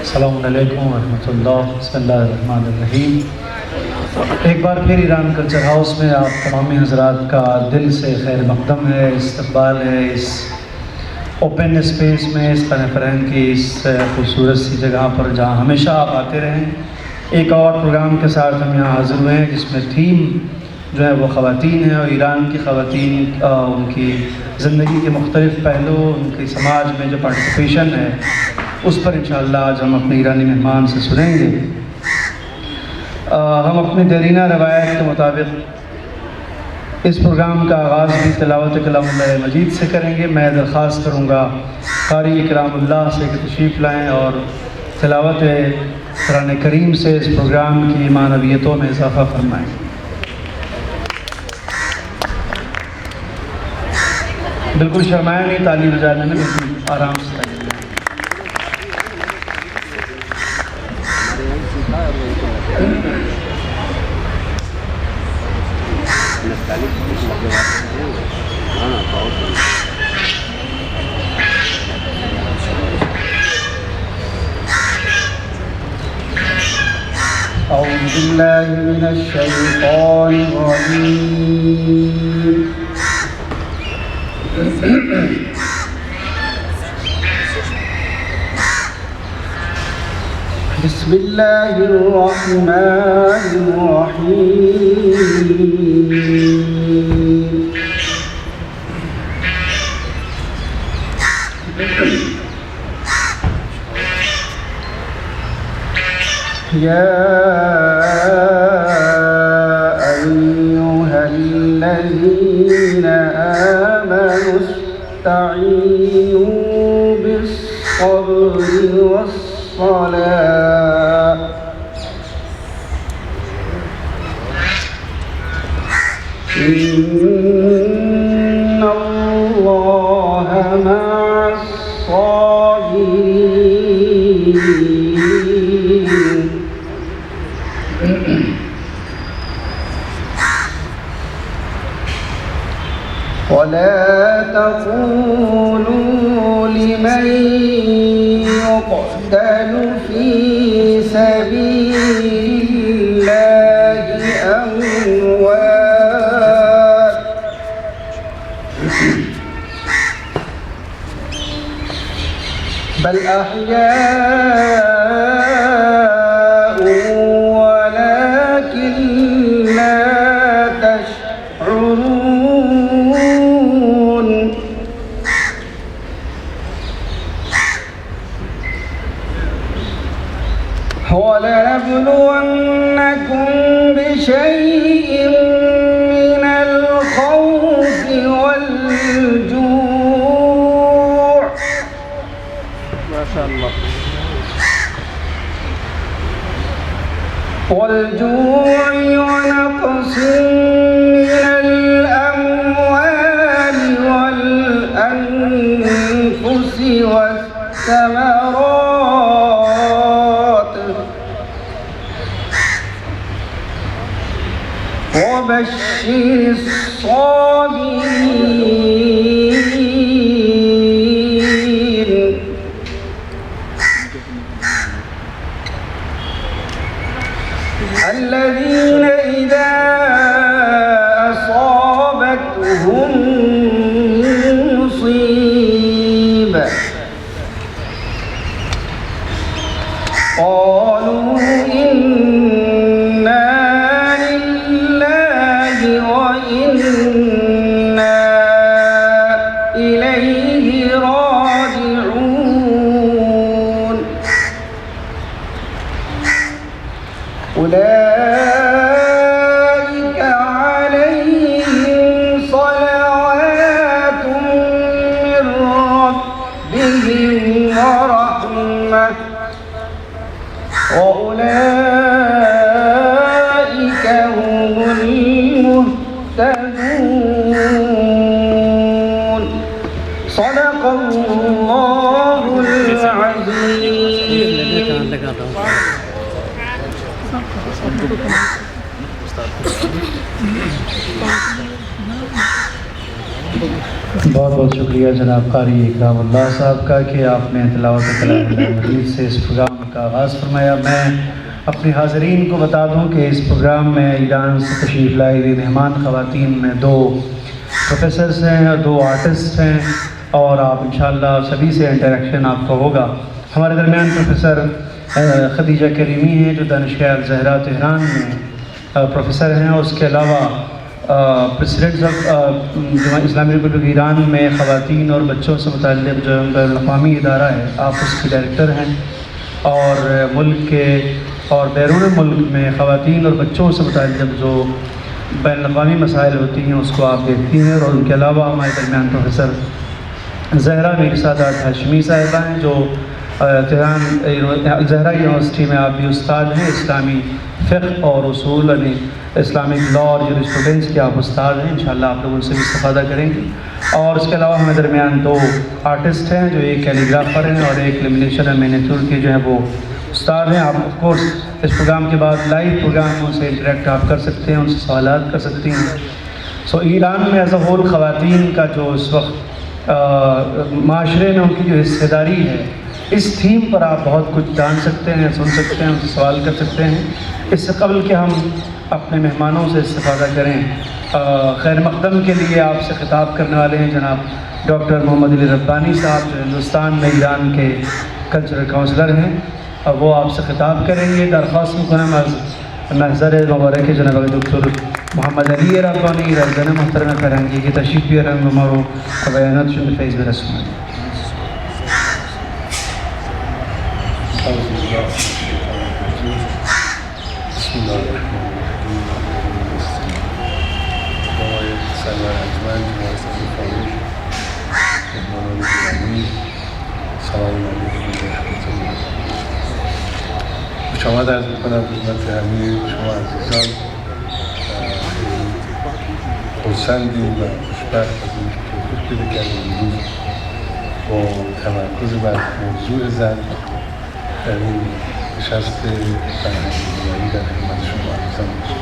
السلام علیکم ورحمۃ اللہ، بسم اللہ الرحمن الرحیم۔ ایک بار پھر ایران کلچر ہاؤس میں آپ تمامی حضرات کا دل سے خیر مقدم ہے، استقبال ہے اس اوپن اسپیس میں، اس کنفرنس کی اس خوبصورت سی جگہ پر جہاں ہمیشہ آپ آتے رہیں۔ ایک اور پروگرام کے ساتھ ہم یہاں حاضر ہوئے ہیں جس میں تھیم جو ہے وہ خواتین ہیں، اور ایران کی خواتین ان کی زندگی کے مختلف پہلو، ان کی سماج میں جو پارٹیسپیشن ہے اس پر انشاءاللہ آج ہم اپنے ایرانی مہمان سے سنیں گے۔ ہم اپنی دیرینہ روایت کے مطابق اس پروگرام کا آغاز بھی تلاوت کلام اللہ مجید سے کریں گے۔ میں درخواست کروں گا قاری اکرام اللہ سے کہ تشریف لائیں اور تلاوت قرآن کریم سے اس پروگرام کی معنویتوں میں اضافہ فرمائیں۔ بالکل شرمائیں نہیں تالی بجانے میں، بالکل آرام سے تالی بجائیں۔ أعوذ بالله من الشيطان الرجيم بسم الله الرحمن الرحيم يا أيها الذين آمنوا استعينوا بالصبر والصلاة إن الله مع الصابرين ولا تقولوا لمن يقتل في سبيل الله أموات بل أحياء ولكن لا تشعرون ولنبلونكم بشيء من الخوف والجوع ما شاء الله ونقص من الأموال والأنفس والثمرات وبشر الصابرين الذين إذا أصابتهم مصيبة قالوا إنا لله وإنا إليه راجعون أولئك عليهم صلوات من ربهم ورحمة وأولئك هم المهتدون صدق الله العظيم۔ بہت بہت شکریہ جناب قاری اکرام اللہ صاحب کا کہ آپ نے تلاوت کلام اللہ مجید سے اس پروگرام کا آغاز فرمایا۔ میں اپنی حاضرین کو بتا دوں کہ اس پروگرام میں ایران سے تشریف لائی ہوئی مہمان خواتین میں 2 پروفیسرز ہیں اور 2 آرٹسٹ ہیں، اور آپ انشاءاللہ سبھی سے انٹریکشن آپ کو ہوگا۔ ہمارے درمیان پروفیسر خدیجہ کریمی ہیں جو دانشگاہ الزہرا تہران میں پروفیسر ہیں، اور اس کے علاوہ پریسیڈنٹس آف اسلامی ریپبلک ایران میں خواتین اور بچوں سے متعلق جو بین الاقوامی ادارہ ہے، آپ اس کے ڈائریکٹر ہیں، اور ملک کے اور بیرون ملک میں خواتین اور بچوں سے متعلق جو بین الاقوامی مسائل ہوتی ہیں اس کو آپ دیکھتی ہیں۔ اور ان کے علاوہ ہمارے درمیان پروفیسر زہرا میر سادات ہاشمی صاحبہ ہیں جو تہران الزہرا یونیورسٹی میں آپ بھی استاد ہیں، اسلامی فقہ اور اصول یعنی اسلامک لا اور جورسپروڈنس کے آپ استاد ہیں، انشاءاللہ آپ لوگ ان سے بھی استفادہ کریں گے۔ اور اس کے علاوہ ہمارے درمیان 2 آرٹسٹ ہیں جو ایک کیلیگرافر ہیں اور ایک لیمینیشن اور مینیچور کے جو ہیں وہ استاد ہیں۔ آپ آف کورس اس پروگرام کے بعد لائیو پروگرام سے انٹریکٹ آپ کر سکتے ہیں، ان سے سوالات کر سکتی ہیں۔ ایران میں ایز اے ہول خواتین کا جو اس وقت معاشرے میں ان کی جو حصہ داری ہے، اس تھیم پر آپ بہت کچھ جان سکتے ہیں، سن سکتے ہیں، ان سے سوال کر سکتے ہیں۔ اس سے قبل کہ ہم اپنے مہمانوں سے استفادہ کریں، خیر مقدم کے لیے آپ سے خطاب کرنے والے ہیں جناب ڈاکٹر محمد علی ربانی صاحب جو ہندوستان میں ایران کے کلچرل کاؤنسلر ہیں، اور وہ آپ سے خطاب کریں گے۔ درخواست میکنم از محضر مبارک جناب دکتر محمد علی ربانی رضوان محترم فرهنگی که تشریف بیارن و ما رو به بیاناتشون به فیض برسونن. بسم الله الرحمن الرحیم. آقای سرور انجمن، جناب فاروق، مهمانان گرامی، سلام علیکم و رحمت الله. خوش آمد عرض می‌کنم خدمت همه شما عزیزان. خرسندیم و خوشبخت از اینکه توفیق پیدا کردیم امروز با تمرکز بر موضوع زن در این نشست فرهنگی در خدمت شما عزیزان باشم.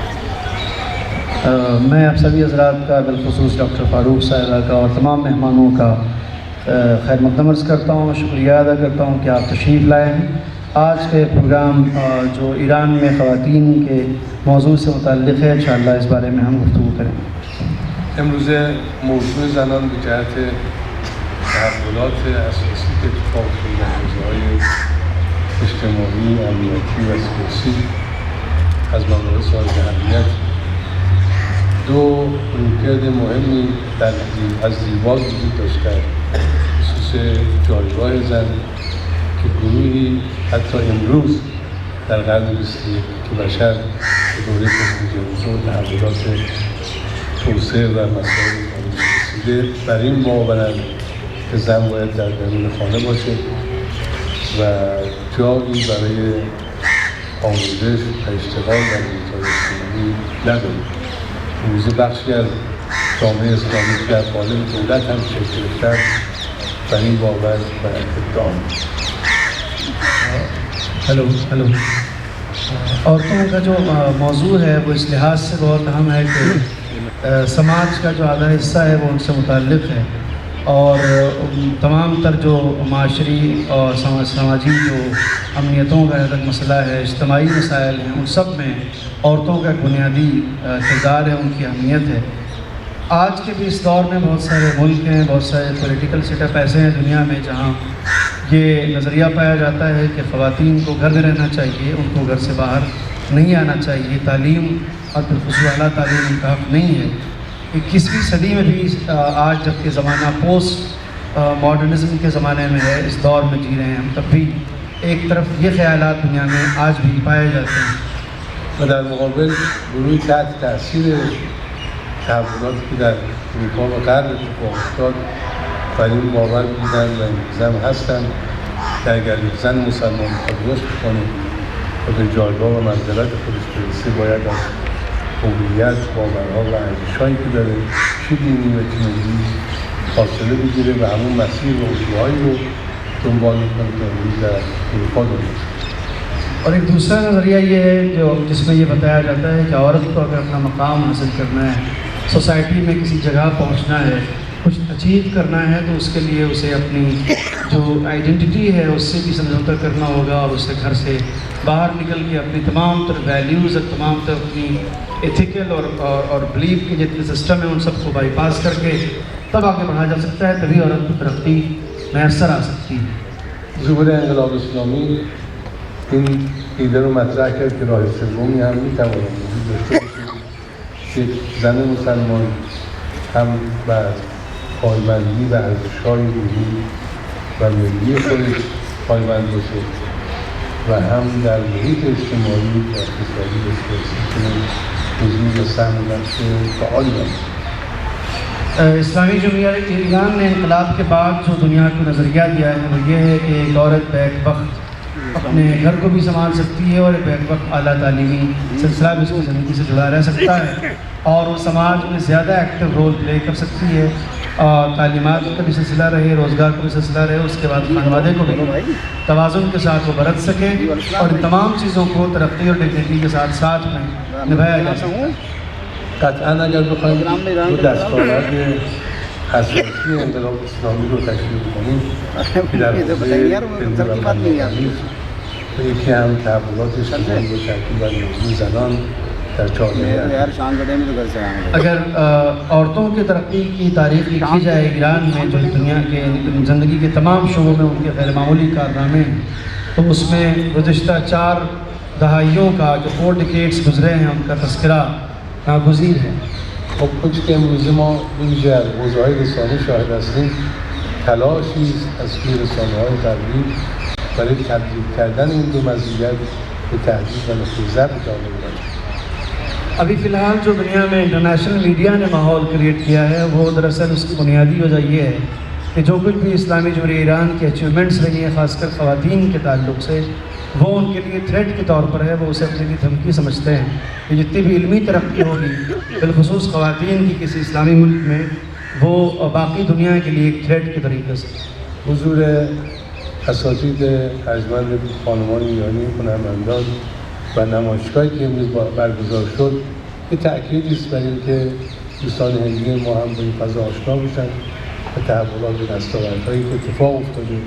میں آپ سبھی حضرات کا بالخصوص ڈاکٹر فاروق صاحبہ کا اور تمام مہمانوں کا خیر مقدم عرض کرتا ہوں، شکریہ ادا کرتا ہوں کہ آپ تشریف لائے ہیں۔ آج کے پروگرام جو ایران میں خواتین کے موضوع سے متعلق ہے، انشاءاللہ اس بارے میں ہم گفتگو کریں گے۔ امروزه موضوع زنان به جهت تحولات اساسی که اتفاق افتاده در حوزه‌های اجتماعی، امنیتی و سیاسی از مباحث حائز اهمیت، 2 رویکرد مهمی از دیرباز وجود داشته خصوص جایگاه زن که گروهی حتی امروز در قرن 21 که بشر به دوره تکنولوژی و تحولات توسعه و مسائل خارجی رسیده بر این باورند که زن باید در درون خانه باشه و جایی برای آموزش و اشتغال در محیط‌های اجتماعی نداره. امروزه بخشی از جامعه اسلامی در قالب دولت هم شکل گرفته بر این باور و ادعا. ہلو عورتوں کا جو موضوع ہے وہ اس لحاظ سے بہت اہم ہے کہ سماج کا جو آدھا حصہ ہے وہ ان سے متعلق ہے، اور تمام تر جو معاشری اور سماجی جو امنیتوں کا ایک مسئلہ ہے، اجتماعی مسائل ہیں، ان سب میں عورتوں کا بنیادی کردار ہے، ان کی اہمیت ہے۔ آج کے بھی اس دور میں بہت سارے ملک ہیں، بہت سارے پولیٹیکل سیٹ اپ ایسے ہیں دنیا میں جہاں یہ نظریہ پایا جاتا ہے کہ خواتین کو گھر میں رہنا چاہیے، ان کو گھر سے باہر نہیں آنا چاہیے، تعلیم اور بالخصوص اعلیٰ تعلیم ان کا حق نہیں ہے۔ 21ویں صدی میں بھی آج جب کہ زمانہ پوسٹ ماڈرنزم کے زمانے میں ہے، اس دور میں جی رہے ہیں ہم، تب بھی ایک طرف یہ خیالات دنیا میں آج بھی پائے جاتے ہیں۔ و در مقابل گروهی تحت تاثیر تحولاتی که در اروپا و غرب اتفاق افتاد بر این باور بودن و زن هستن که اگر یک زن مسلمان میخواد رشد بکنه و به جایگاه و منزلت خودش برسه باید از هویت، باورها و ارزش‌هایی که داره چه دینی و چه ملی فاصله بگیره و همون مسیر و الگوهایی رو دنبال میکنه که امروز در اروپا داره. اور ایک دوسرا نظریہ یہ ہے جس میں یہ بتایا جاتا ہے کہ عورت کو اگر اپنا مقام حاصل کرنا ہے، سوسائٹی میں کسی جگہ پہنچنا ہے، کچھ اچیو کرنا ہے تو اس کے لیے اسے اپنی جو آئیڈینٹی ہے اس سے بھی سمجھوتا کرنا ہوگا، اور اسے گھر سے باہر نکل کے اپنی تمام تر ویلیوز اور تمام تر اپنی ایتھیکل اور بلیف کے جتنے سسٹم ہیں ان سب کو بائی پاس کر کے تب آگے بڑھا جا سکتا ہے، تبھی عورت کو ترقی میسر آ سکتی ہے۔ ظهور انقلاب اسلامی این ایده رو مطرح کرد که راه سومی هم میتواند وجود داشته باشه که زن مسلمان هم بر پایبندی و ارزش‌های روحی و ملی خودش پایبند باشه و هم در محیط اجتماعی و اقتصادی و سیاسی کنه حضور و سهم نقش فعالی داشته. اسلامی جمہوریہ ایران نے انقلاب کے بعد جو دنیا کو نظریہ دیا ہے وہ یہ ہے کہ ایک عورت بیک وقت اپنے گھر کو بھی سنبھال سکتی ہے اور بیک وقت اعلیٰ تعلیمی سلسلہ بھی اس کی زندگی سے جڑا رہ سکتا ہے، اور وہ سماج میں زیادہ ایکٹیو رول پلے کر سکتی ہے، اور تعلیمات کا بھی سلسلہ رہے، روزگار کا بھی سلسلہ رہے، اس کے بعد خانوادے کو بھی توازن کے ساتھ وہ برت سکیں اور ان تمام چیزوں کو ترقی اور ڈگنیٹی کے ساتھ ساتھ میں نبھایا جا سکتا ہے۔ قطعا اگر بخوایم دو دستاورد اساسی انقلاب اسلامی رو تشریح کنیم که در حوزه و یکی هم تحولات اجتماعی و تاکید بر موضوع زنان در جامعه، اگر عورتوں کی ترقی کی تاریخ لکھی جائے ایران میں جو دنیا کے زندگی کے تمام شعبوں میں ان کے غیر معمولی کارنامے ہیں، تو اس میں گزشتہ 4 دہائیوں کا جو 4 ڈیکیڈز گزرے ہیں ان کا تذکرہ ناگزیر ہے۔ خب کچھ که امروز ما ویژه از حوزه‌های رسانه شاهد هستیم تلاشی است از سوی رسانه‌های غربی برای تبدیل کردن این دو مزیت به تهدید و نقطه ضعف جامعه ایرانی۔ ابھی فی الحال جو دنیا میں انٹرنیشنل میڈیا نے ماحول کریٹ کیا ہے وہ دراصل اس کی بنیادی وجہ یہ ہے کہ جو کچھ بھی اسلامی جمہوریہ ایران کی اچیومنٹس رہی ہیں خاص کر خواتین کے تعلق سے، وہ ان کے لیے تھریٹ کے طور پر ہے، وہ اسے اپنے لیے دھمکی سمجھتے ہیں کہ جتنی بھی علمی ترقی ہوگی بالخصوص خواتین کی کسی اسلامی ملک میں، وہ باقی دنیا کے لیے ایک تھریٹ کے طریقے سے۔ حضور اساتید ارجمند خانمان ایرانی هنرمندان و نمایشگاهی که امروز برگزار شد یه تأکیدی است بر اینکه دوستان هندی ما هم با این فضا آشنا بشن و تحولات و دستاوردهایی که اتفاق افتاده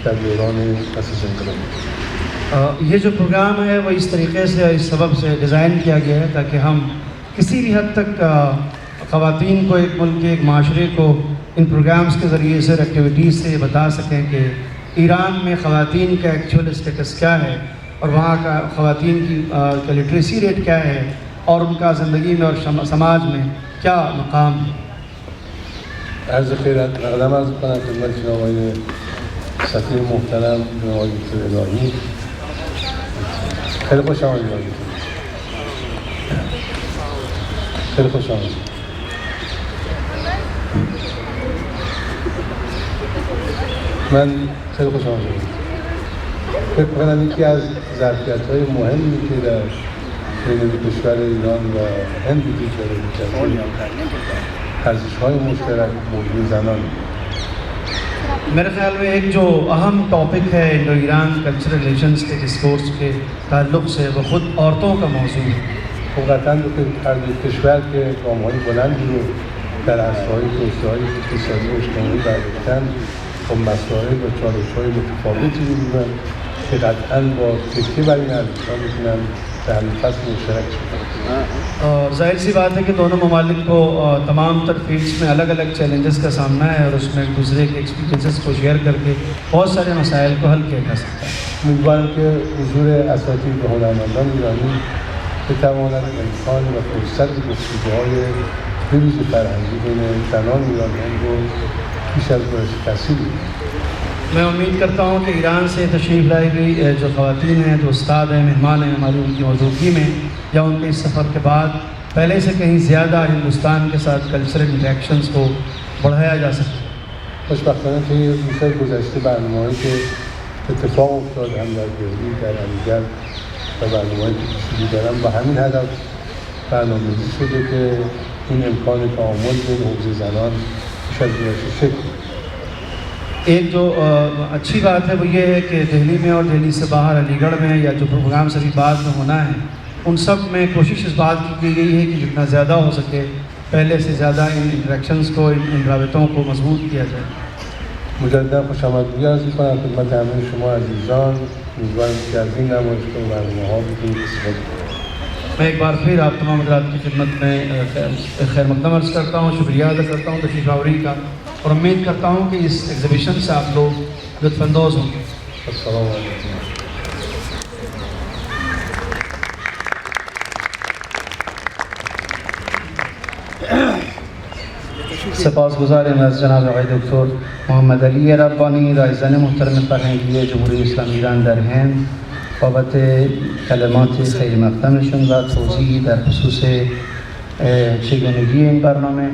در دوران پس از انقلاب. یہ جو پروگرام ہے وہ اس طریقے سے اس سبب سے ڈیزائن کیا گیا ہے تاکہ ہم کسی بھی حد تک خواتین کو ایک ملک کے ایک معاشرے کو ان پروگرامز کے ذریعے سے ایکٹیویٹیز سے بتا سکیں کہ ایران میں خواتین کا ایکچوئل اسٹیٹس کیا ہے اور وہاں کا خواتین کی لٹریسی ریٹ کیا ہے اور ان کا زندگی میں اور سماج میں کیا مقام ہے۔ عرض خیرت مقدم عرض کنم خدمت جناب آقای سفیر محترم جناب آقای دکتر الهی، خیلی خوش آمدید آقای دکتر، خیلی خوش آمدید. من خیلی خوش آمدید. فکر کنم یکی از ظرفیت‌های مهمی که در بین کشور ایران و هند وجود داره ارزش‌های مشترک موضوع زنان. میرے خیال میں ایک جو اہم ٹاپک ہے انڈو ایران کلچر ریلیشنز کے ڈسکورس کے تعلق سے وہ خود عورتوں کا موضوع ہے۔ خب قطعاً هر دو کشور که گام‌های بلندی رو در عرصه‌های توسعه‌های اقتصادی و اجتماعی برداشتن خب مسائل و چالش‌های متفاوتی رو دارن که قطعاً با تکیه بر این ارزش‌ها می‌تونن در حل فصل مشترک شدن. اور ظاہر سی بات ہے کہ دونوں ممالک کو تمام تر فیلڈس میں الگ الگ چیلنجز کا سامنا ہے اور اس میں ایک دوسرے کے ایکسپیرینسز کو شیئر کر کے بہت سارے مسائل کو حل کیا جا سکتا ہے۔ امیدوارم که حضور اساتید و هنرمندان ایرانی بتواند امکان و فرصت گفتگوهای بروز فرهنگی بین زنان ایرانیان رو بیش از گذشته تسهیل کنند. میں امید کرتا ہوں کہ ایران سے تشریف لائی گئی جو خواتین ہیں، جو استاد ہیں، مہمان ہیں ہماری، ان کی موجودگی میں یا ان کے اس سفر کے بعد پہلے سے کہیں زیادہ ہندوستان کے ساتھ کلچرل انٹریکشنز کو بڑھایا جا سکے۔ خوشبختانه طی روزهای گذشته برنامه‌هایی که اتفاق افتاد هم در دهلی، در علیگرد و برنامه‌هایی که پیش‌بینی دارم با همین هدف برنامه‌ریزی شده که این امکان تعامل بین حوزه زنان بیش از گذشته شکل بگیرد. ایک جو اچھی بات ہے وہ یہ ہے کہ دہلی میں اور دہلی سے باہر علی گڑھ میں یا جو پروگرام ابھی بعد میں ہونا ہے ان سب میں کوشش اس بات کی گئی ہے کہ جتنا زیادہ ہو سکے پہلے سے زیادہ ان انٹریکشنز کو، ان رابطوں کو مضبوط کیا جائے. مجددا خوش آمدگویی عرض می‌کنم خدمت همه شما عزیزان. امیدوارم که از این نمایش و برنامه‌ها بتونید استفاده کنید. میں ایک بار پھر آپ تمام حضرات کی خدمت میں خیر مقدم عرض کرتا ہوں، شکریہ ادا کرتا ہوں تشریف آوری کا، اور امید کرتا ہوں کہ اس ایگزیبیشن سے آپ لوگ لطف اندوز ہوں گے. السلام علیکم. سپاسگزارم از جناب آقای دکتر محمد علی ربانی، رئیسان محترم فرهنگی جمهوری اسلامی ایران در هند، بابت کلمات خیر مقدمشون و توضیحی در خصوص چگونگی این برنامه.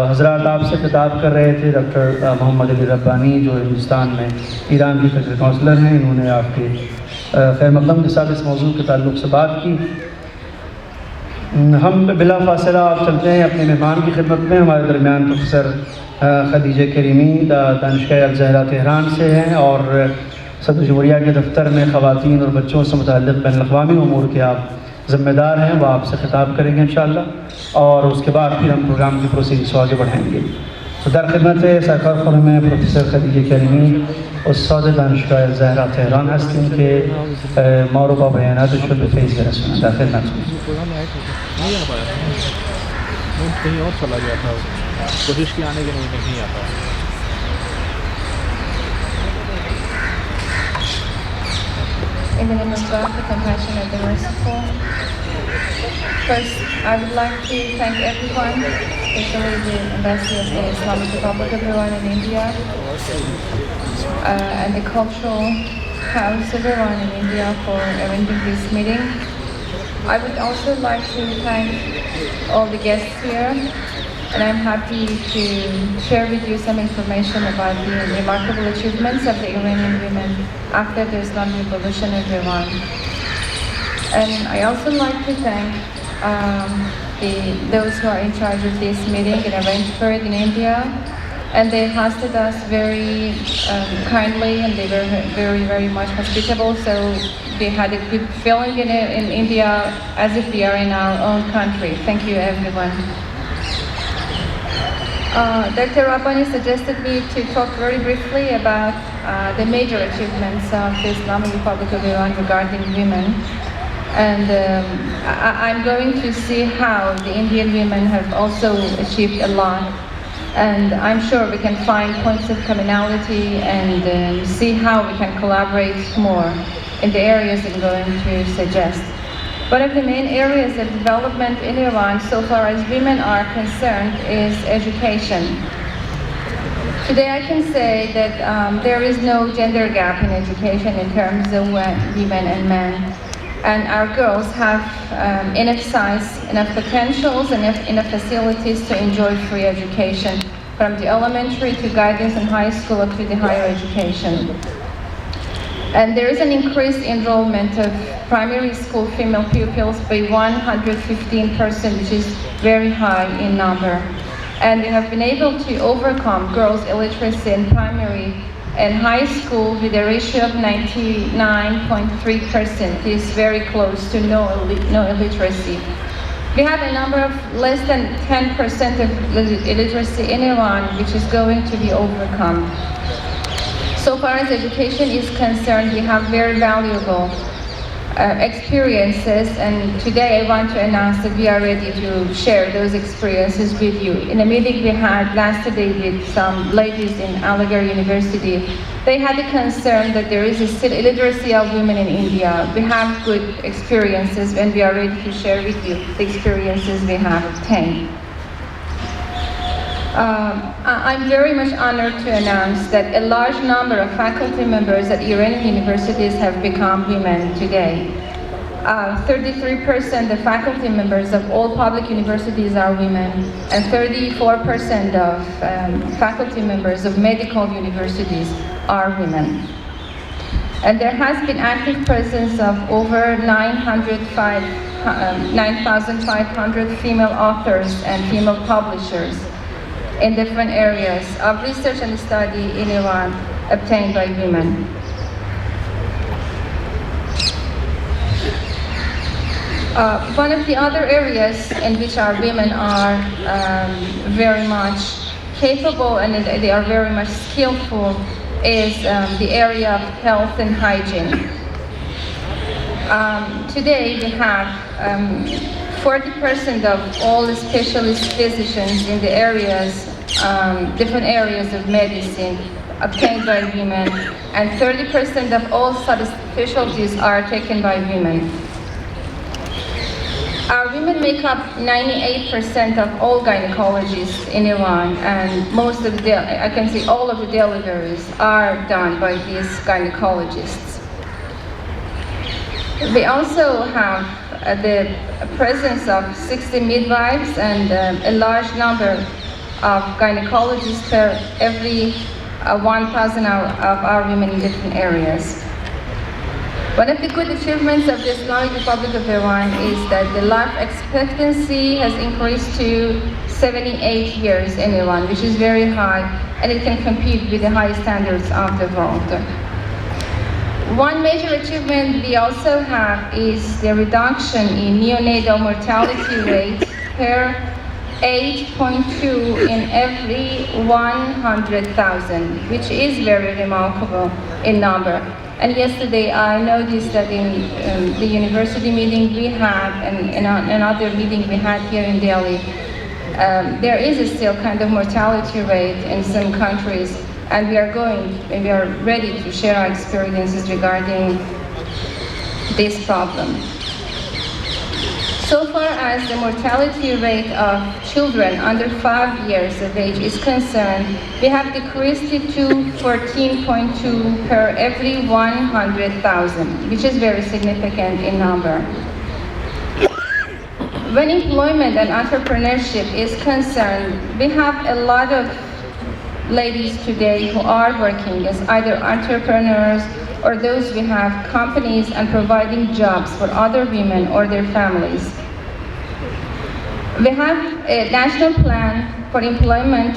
حضرات آپ سے خطاب کر رہے تھے ڈاکٹر محمد علی ربانی، جو ہندوستان میں ایران کے کلچر کونسلر ہیں. انہوں نے آپ کے خیر مقدم کے ساتھ اس موضوع کے تعلق سے بات کی. ہم بلا فاصلہ آپ چلتے ہیں اپنے مہمان کی خدمت میں. ہمارے درمیان پروفیسر خدیجہ کریمی دانشگاہ الزہرا تہران سے ہیں، اور صدر جمہوریہ کے دفتر میں خواتین اور بچوں سے متعلق بین الاقوامی امور کے آپ ذمہ دار ہیں. وہ آپ سے خطاب کریں گے انشاءاللہ، اور اس کے بعد پھر ہم پروگرام کی پروسیڈنگس کو آگے بڑھائیں گے. تو در خدمت سرکار خانم پروفیسر خدیجه کریمی استاد دانشگاه الزهرا تهران هستیم که ما رو با بیاناتشون به فیض برسونن. در خدمتتون. کہیں اور چلا گیا تھا، کوشش کی آنے کے لیے نہیں آتا. In the name of God, the compassionate, the merciful. First, I would like to thank everyone, especially the Embassy of the Islamic Republic of Iran in India, and the cultural house of Iran in India for arranging this meeting. I would also like to thank all the guests here, and I'm happy to share with you some information about the remarkable achievements of the Iranian women after the Islamic Revolution of Iran. And I also like to thank those who are in charge of this meeting and arranged for it in India. And they hosted us very kindly, and they were very, very much hospitable. So they had a good feeling in India, as if we are in our own country. Thank you, everyone. Dr. Rabbani suggested me to talk very briefly about the major achievements of the Islamic Republic of Iran regarding women. And I'm going to see how the Indian women have also achieved a lot. And I'm sure we can find points of commonality and see how we can collaborate more in the areas I'm going to suggest. One of the main areas of development in Iran so far as women are concerned is education. Today I can say that there is no gender gap in education in terms of women and men. And our girls have enough size, enough potentials, and enough facilities to enjoy free education from the elementary to guidance and high school up to the higher education. And there is an increased enrollment of primary school female pupils by 115%, which is very high in number. And they have been able to overcome girls' illiteracy in primary and high school with a ratio of 99.3%. Is very close to no illiteracy. We have a number of less than 10% of illiteracy in Iran, which is going to be overcome. So far as education is concerned, we have very valuable experiences, and today I want to announce that we are ready to share those experiences with you. In a meeting we had last day with some ladies in Aligarh University, they had a concern that there is still illiteracy of women in India. We have good experiences, and we are ready to share with you the experiences we have obtained. I'm very much honored to announce that a large number of faculty members at Iranian universities have become women today. 33% of faculty members of all public universities are women, and 34% of faculty members of medical universities are women. And there has been active presence of over 9,500 female authors and female publishers in different areas of research and study in Iran obtained by women. One of the other areas in which our women are very much capable and they are very much skillful is the area of health and hygiene. Today we have 40% of all the specialist physicians in the areas, different areas of medicine obtained by women, and 30% of all subspecialties are taken by women. Our women make up 98% of all gynecologists in Iran, and most of I can say all of the deliveries are done by these gynecologists. We also have the presence of 60 midwives and a large number of gynecologists per every 1,000 of our women in different areas. One of the good achievements of the Islamic Republic of Iran is that the life expectancy has increased to 78 years in Iran, which is very high, and it can compete with the high standards of the world. One major achievement we also have is the reduction in neonatal mortality rate per 8.2 in every 100,000, which is very remarkable in number. And yesterday I noticed that in the university meeting we had and in another meeting we had here in Delhi, there is a still kind of mortality rate in some countries, and we are ready to share our experiences regarding this problem. So far as the mortality rate of children under 5 years of age is concerned, we have decreased it to 14.2 per every 100,000, which is very significant in number. When employment and entrepreneurship is concerned, we have a lot of ladies today who are working as either entrepreneurs or those who have companies and providing jobs for other women or their families. We have a national plan for employment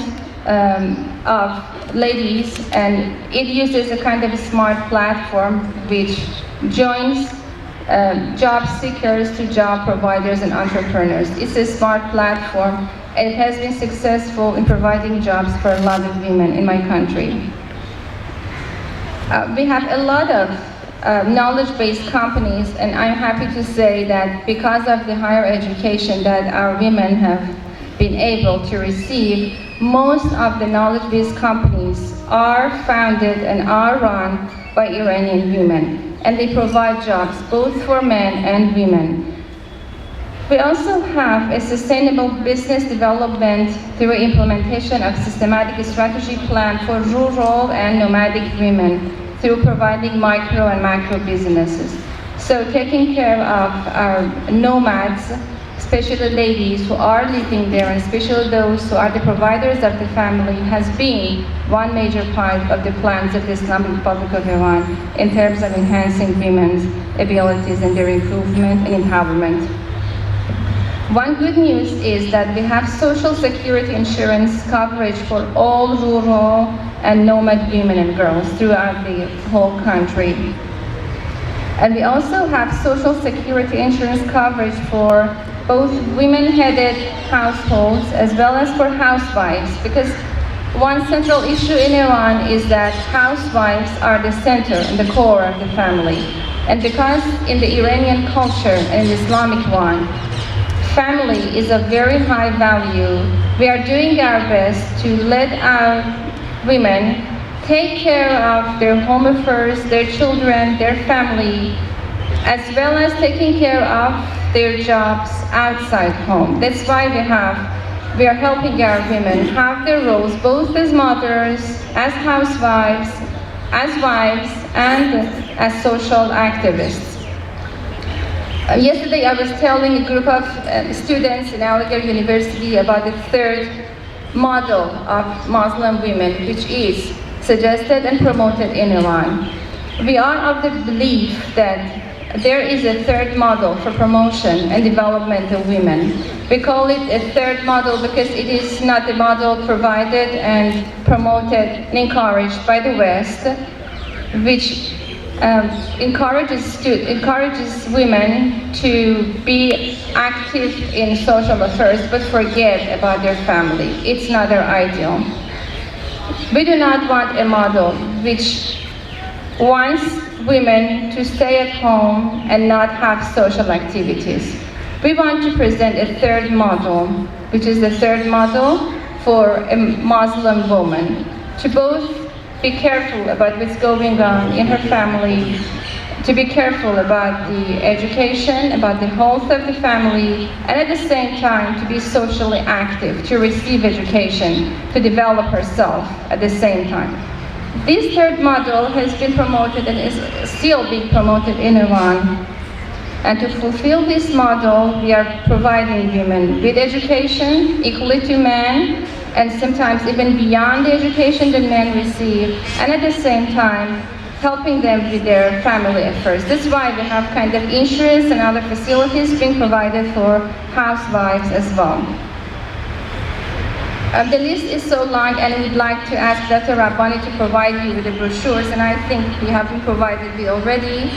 of ladies, and it uses a kind of a smart platform which joins job seekers to job providers and entrepreneurs. It's a smart platform, and it has been successful in providing jobs for a lot of women in my country. We have a lot of knowledge-based companies, and I'm happy to say that because of the higher education that our women have been able to receive, most of the knowledge-based companies are founded and are run by Iranian women, and they provide jobs both for men and women. We also have a sustainable business development through implementation of systematic strategy plan for rural and nomadic women through providing micro and macro businesses. So taking care of our nomads, especially ladies who are living there, and especially those who are the providers of the family, has been one major part of the plans of the Islamic Republic of Iran in terms of enhancing women's abilities and their improvement and empowerment. One good news is that we have social security insurance coverage for all rural and nomad women and girls throughout the whole country. And we also have social security insurance coverage for both women-headed households as well as for housewives, because one central issue in Iran is that housewives are the center and the core of the family. And because in the Iranian culture and the Islamic one, family is of very high value, we are doing our best to let our women take care of their home affairs, their children, their family, as well as taking care of their jobs outside home. That's why we are helping our women have their roles both as mothers, as housewives, as wives, and as social activists. Yesterday I was telling a group of students in Aligarh University about the third model of Muslim women, which is suggested and promoted in Iran. We are of the belief that there is a third model for promotion and development of women. We call it a third model because it is not the model provided and promoted and encouraged by the West, which encourages women to be active in social affairs but forget about their family. It's not their ideal. We do not want a model which wants women to stay at home and not have social activities. We want to present a third model, which is the third model for a Muslim woman, to both be careful about what's going on in her family, to be careful about the education, about the health of the family, and at the same time to be socially active, to receive education, to develop herself at the same time. This third model has been promoted and is still being promoted in Iran. And to fulfill this model, we are providing women with education equally to men, and sometimes even beyond the education that men receive, and at the same time, helping them with their family affairs. That's why we have kind of insurance and other facilities being provided for housewives as well. The list is so long, and we'd like to ask Dr. Rabbani to provide you with the brochures, and I think we have been provided with already.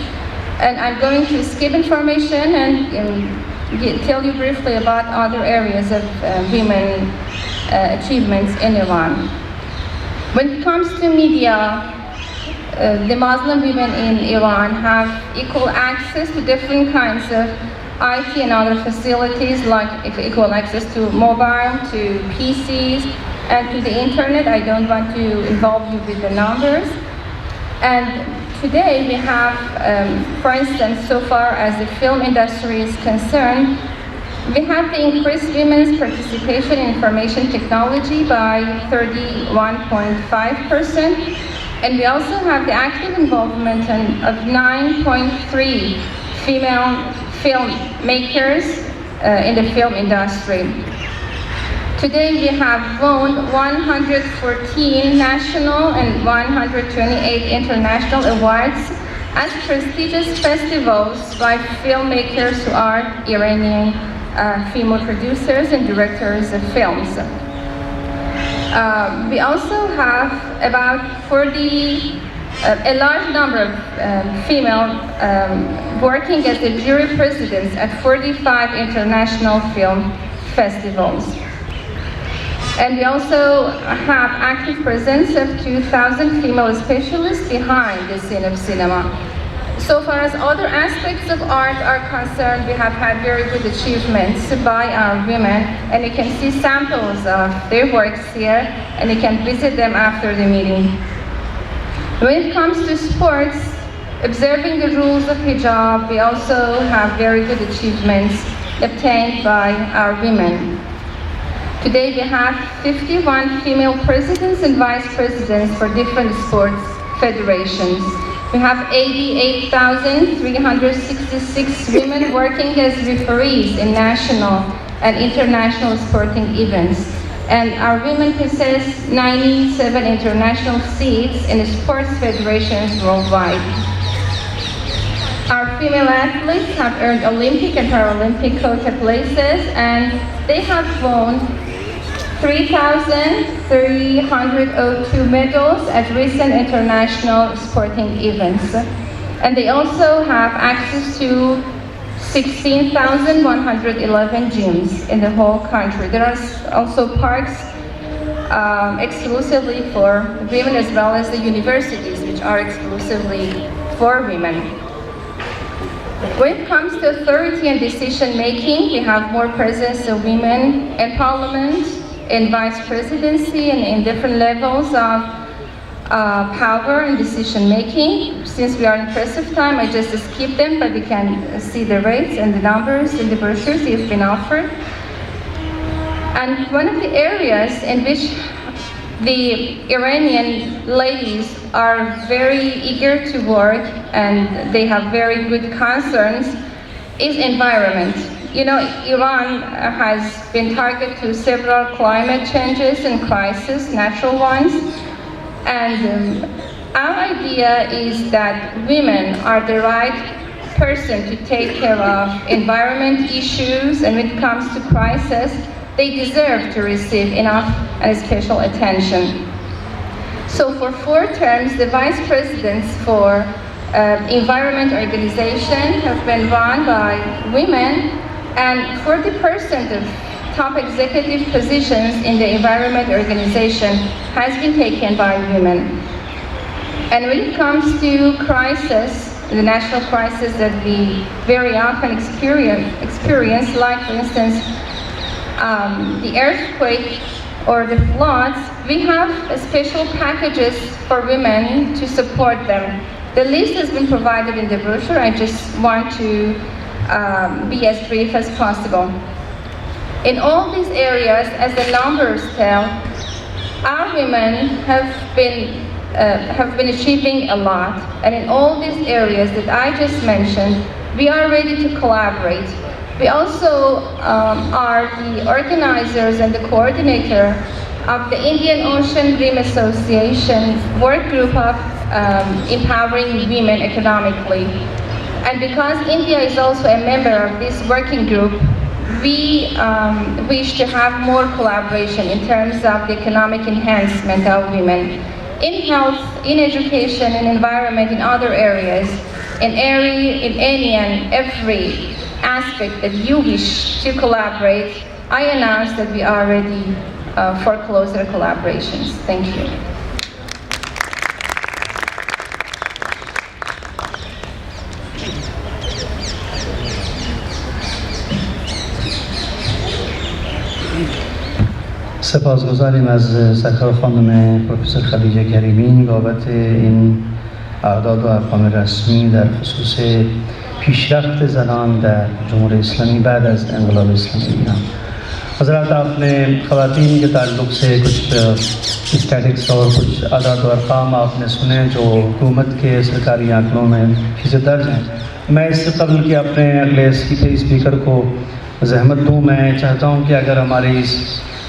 And I'm going to skip information and tell you briefly about other areas of women achievements in Iran. When it comes to media, the Muslim women in Iran have equal access to different kinds of IT and other facilities, like equal access to mobile, to PCs, and to the internet. I don't want to involve you with the numbers. And today we have, for instance, so far as the film industry is concerned, we have the increased women's participation in information technology by 31.5%, and we also have the active involvement of 9.3 female filmmakers in the film industry. Today we have won 114 national and 128 international awards as prestigious festivals by filmmakers who are Iranian female producers and directors of films. We also have about a large number of female working as the jury presidents at 45 international film festivals. And we also have active presence of 2,000 female specialists behind the scene of cinema. So far as other aspects of art are concerned, we have had very good achievements by our women, and you can see samples of their works here, and you can visit them after the meeting. When it comes to sports, observing the rules of hijab, we also have very good achievements obtained by our women. Today we have 51 female presidents and vice presidents for different sports federations. We have 88,366 women working as referees in national and international sporting events. And our women possess 97 international seats in the sports federations worldwide. Our female athletes have earned Olympic and Paralympic quota places, and they have won 3,302 medals at recent international sporting events. And they also have access to 16,111 gyms in the whole country. There are also parks exclusively for women, as well as the universities, which are exclusively for women. When it comes to authority and decision making, we have more presence of women in parliament, in vice presidency, and in different levels of power and decision making. Since we are in press of time, I just skip them, but we can see the rates and the numbers in the brochures that have been offered. And one of the areas in which the Iranian ladies are very eager to work and they have very good concerns is environment. You know, Iran has been target to several climate changes and crises, natural ones. And our idea is that women are the right person to take care of environment issues, and when it comes to crisis, they deserve to receive enough and special attention. So for 4 terms, the vice presidents for environment organization have been run by women, and 40% of top executive positions in the environment organization has been taken by women. And when it comes to crisis, the national crisis that we very often experience, like for instance, the earthquake or the floods, we have special packages for women to support them. The list has been provided in the brochure. I just want to be as brief as possible. In all these areas, as the numbers tell, our women have been achieving a lot. And in all these areas that I just mentioned, we are ready to collaborate. We also are the organizers and the coordinator of the Indian Ocean Rim Association work group of empowering women economically. And because India is also a member of this working group, we wish to have more collaboration in terms of the economic enhancement of women in health, in education, in environment, in other areas, in any and every aspect that you wish to collaborate. I announce that we are ready for closer collaborations. Thank you. سپاسگزاریم از سرکار خانم professor خدیجه کریمی بابت N اعداد و ارقام رسمی در خصوص پیشرفت زنان در جمهوری اسلامی بعد از انقلاب اسلامی ایران. حضرات، آپ نے خواتین کے تعلق سے کچھ اسٹیٹکس اور کچھ اعداد و ارقام آپ نے سنے جو حکومت کے سرکاری آنکڑوں میں چیزیں درج ہیں. میں اس سے قبل کہ اپنے اگلے اسپیکر کو زحمت دوں، میں چاہتا ہوں کہ اگر ہماری اس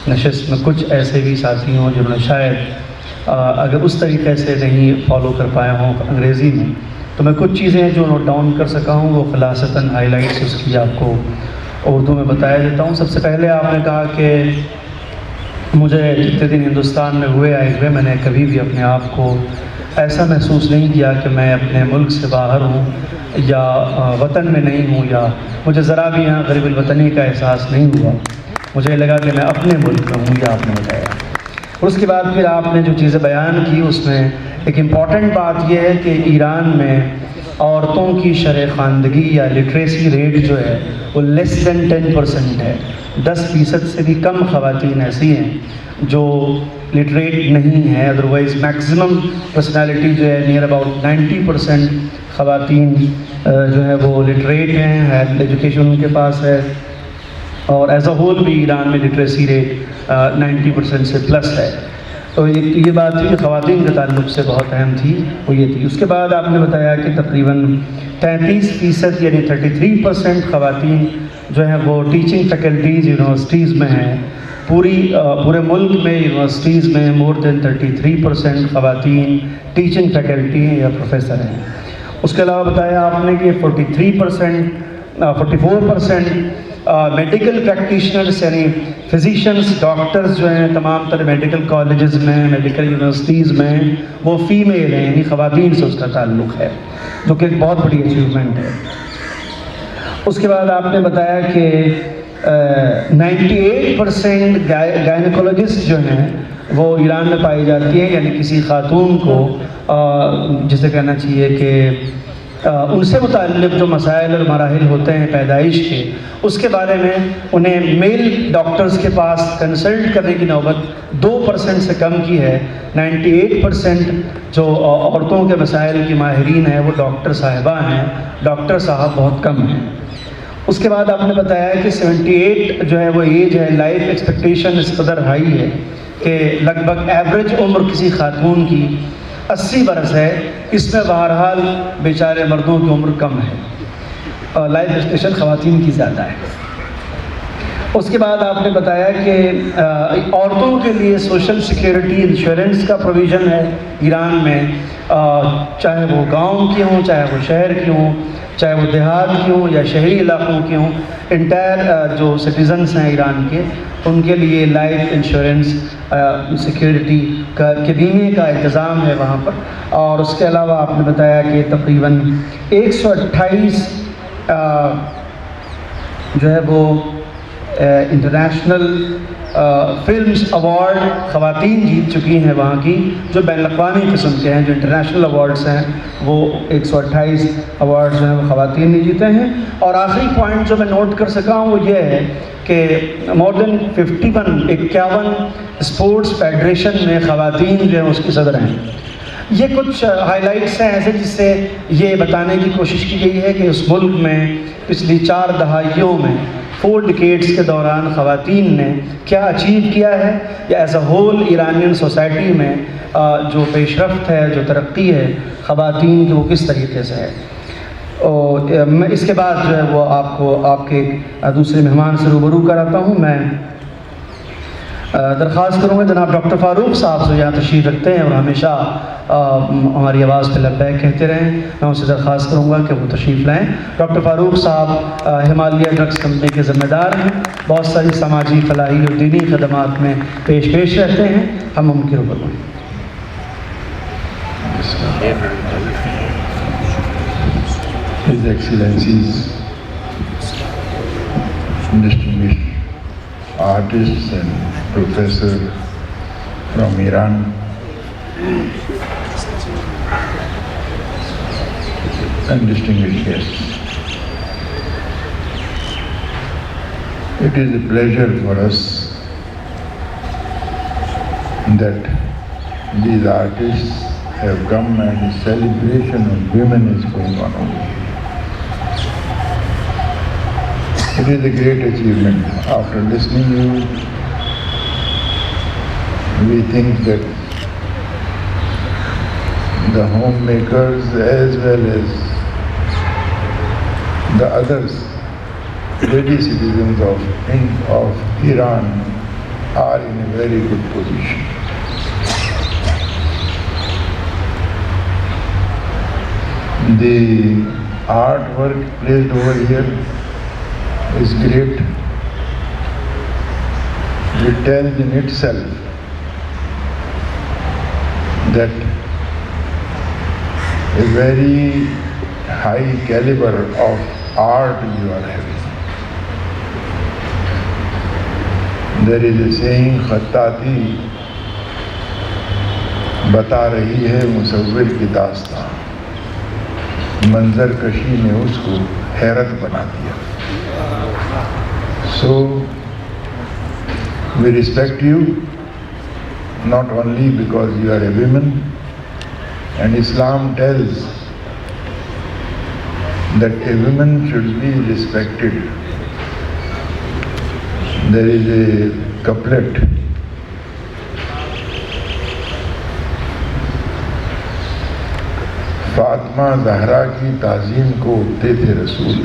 نشست میں کچھ ایسے بھی ساتھی ہوں جنہوں نے شاید اگر اس طریقے سے نہیں فالو کر پائے ہوں انگریزی میں، تو میں کچھ چیزیں جو نوٹ ڈاؤن کر سکا ہوں وہ خلاصتاً ہائی لائٹس اس کی آپ کو اردو میں بتایا دیتا ہوں. سب سے پہلے آپ نے کہا کہ مجھے جتنے دن ہندوستان میں آئے ہوئے میں نے کبھی بھی اپنے آپ کو ایسا محسوس نہیں کیا کہ میں اپنے ملک سے باہر ہوں یا وطن میں نہیں ہوں، یا مجھے ذرا بھی یہاں غریب الوطنی کا احساس نہیں ہوا. مجھے لگا کہ میں اپنے ملک میں ہوں، یا آپ نے بتایا. اور اس کے بعد پھر آپ نے جو چیزیں بیان کی اس میں ایک امپورٹنٹ بات یہ ہے کہ ایران میں عورتوں کی شرح خواندگی یا لٹریسی ریٹ جو ہے وہ لیس دین 10% ہے. 10% سے بھی کم خواتین ایسی ہیں جو لٹریٹ نہیں ہیں. ادروائز میکسیمم پرسنالٹی جو ہے نیئر اباؤٹ 90% خواتین جو ہے وہ لٹریٹ ہیں، ہیلتھ ایجوکیشن ان کے پاس ہے، اور ایز اے ہول بھی ایران میں لٹریسی ریٹ 90% سے پلس ہے. تو یہ بات تھی جو خواتین کے تعلق سے بہت اہم تھی، وہ یہ تھی. اس کے بعد آپ نے بتایا کہ تقریباً 33% یعنی 33% خواتین جو ہیں وہ ٹیچنگ فیکلٹیز یونیورسٹیز میں ہیں. پورے ملک میں یونیورسٹیز میں مور دین 33% خواتین ٹیچنگ فیکلٹی ہیں یا پروفیسر ہیں. اس کے علاوہ بتایا آپ نے کہ 44% میڈیکل پریکٹیشنرز یعنی فزیشنز، ڈاکٹرز جو ہیں تمام تر میڈیکل کالجز میں، میڈیکل یونیورسٹیز میں وہ فیمیل ہیں، یعنی خواتین سے اس کا تعلق ہے، جو کہ ایک بہت بڑی اچیومنٹ ہے. اس کے بعد آپ نے بتایا کہ 98% گائنیکولوجسٹ جو ہیں وہ ایران میں پائی جاتی ہے، یعنی کسی خاتون کو جسے کہنا چاہیے کہ ان سے متعلق جو مسائل اور مراحل ہوتے ہیں پیدائش کے، اس کے بارے میں انہیں میل ڈاکٹرز کے پاس کنسلٹ کرنے کی نوبت 2% سے کم کی ہے. 98% جو عورتوں کے مسائل کی ماہرین ہیں وہ ڈاکٹر صاحبہ ہیں، ڈاکٹر صاحب بہت کم ہیں. اس کے بعد آپ نے بتایا کہ 78 جو ہے وہ ایج ہے، لائف ایکسپیکٹیشن اس قدر ہائی ہے کہ لگ بھگ ایوریج عمر کسی خاتون کی 80 برس ہے. اس میں بہرحال بیچارے مردوں کی عمر کم ہے، لائف ایکسپیکٹیشن خواتین کی زیادہ ہے. اس کے بعد آپ نے بتایا کہ عورتوں کے لیے سوشل سیکیورٹی انشورنس کا پروویژن ہے ایران میں، چاہے وہ گاؤں کی ہوں، چاہے وہ شہر کی ہوں، چاہے وہ دیہات کی ہوں یا شہری علاقوں کی ہوں، انٹائر جو سٹیزنس ہیں ایران کے، ان کے لیے لائف انشورنس سیکیورٹی کے بیمے کا انتظام ہے وہاں پر. اور اس کے علاوہ آپ نے بتایا کہ تقریباً 128 جو ہے وہ انٹرنیشنل فلمز ایوارڈ خواتین جیت چکی ہیں وہاں کی، جو بین الاقوامی قسم کے ہیں. جو انٹرنیشنل ایوارڈس ہیں وہ 128 ایوارڈز جو ہیں وہ خواتین نے جیتے ہیں. اور آخری پوائنٹ جو میں نوٹ کر سکا ہوں وہ یہ ہے کہ مور دین 51 اسپورٹس فیڈریشن میں خواتین جو ہیں اس کی صدر ہیں. یہ کچھ ہائی لائٹس ہیں ایسے جس سے یہ بتانے کی کوشش کی گئی ہے کہ اس ملک میں پچھلی 4 دہائیوں میں 4 ڈیکیڈز کے دوران خواتین نے کیا اچیو کیا ہے، یا as a whole Iranian society میں جو پیش رفت ہے، جو ترقی ہے خواتین کی، وہ کس طریقے سے ہے. اور میں اس کے بعد جو ہے وہ آپ کو آپ کے دوسرے مہمان سے روبرو کراتا ہوں. میں درخواست کروں گا جناب ڈاکٹر فاروق صاحب سے، یہاں تشریف رکھتے ہیں اور ہمیشہ ہماری آواز پہ لبیک کہتے رہیں. میں ان سے درخواست کروں گا کہ وہ تشریف لائیں. ڈاکٹر فاروق صاحب ہمالیہ ڈرگس کمپنی کے ذمہ دار ہیں، بہت ساری سماجی فلاحی اور دینی خدمات میں پیش رہتے ہیں. ہم ان کے روبرو ہیں. His Excellencies, distinguished artists and professors from Iran, and distinguished guests. It is a pleasure for us that these artists have come and a celebration of women is going on over here. It is a great achievement. After listening to you, we think that the homemakers as well as the others, lady citizens of Iran, are in a very good position. The artwork placed over here is great. It tells in itself that a very high caliber of art you are having. There is a saying, خطاطی بتا رہی ہے مصور کی داستان، منظر کشی نے اس کو حیرت بنا دیا. So, we respect you, not only because you are a woman, and Islam tells that a woman should be respected. There is a couplet, Fatima Zahra کی تعظیم کو اٹھتے تھے رسول،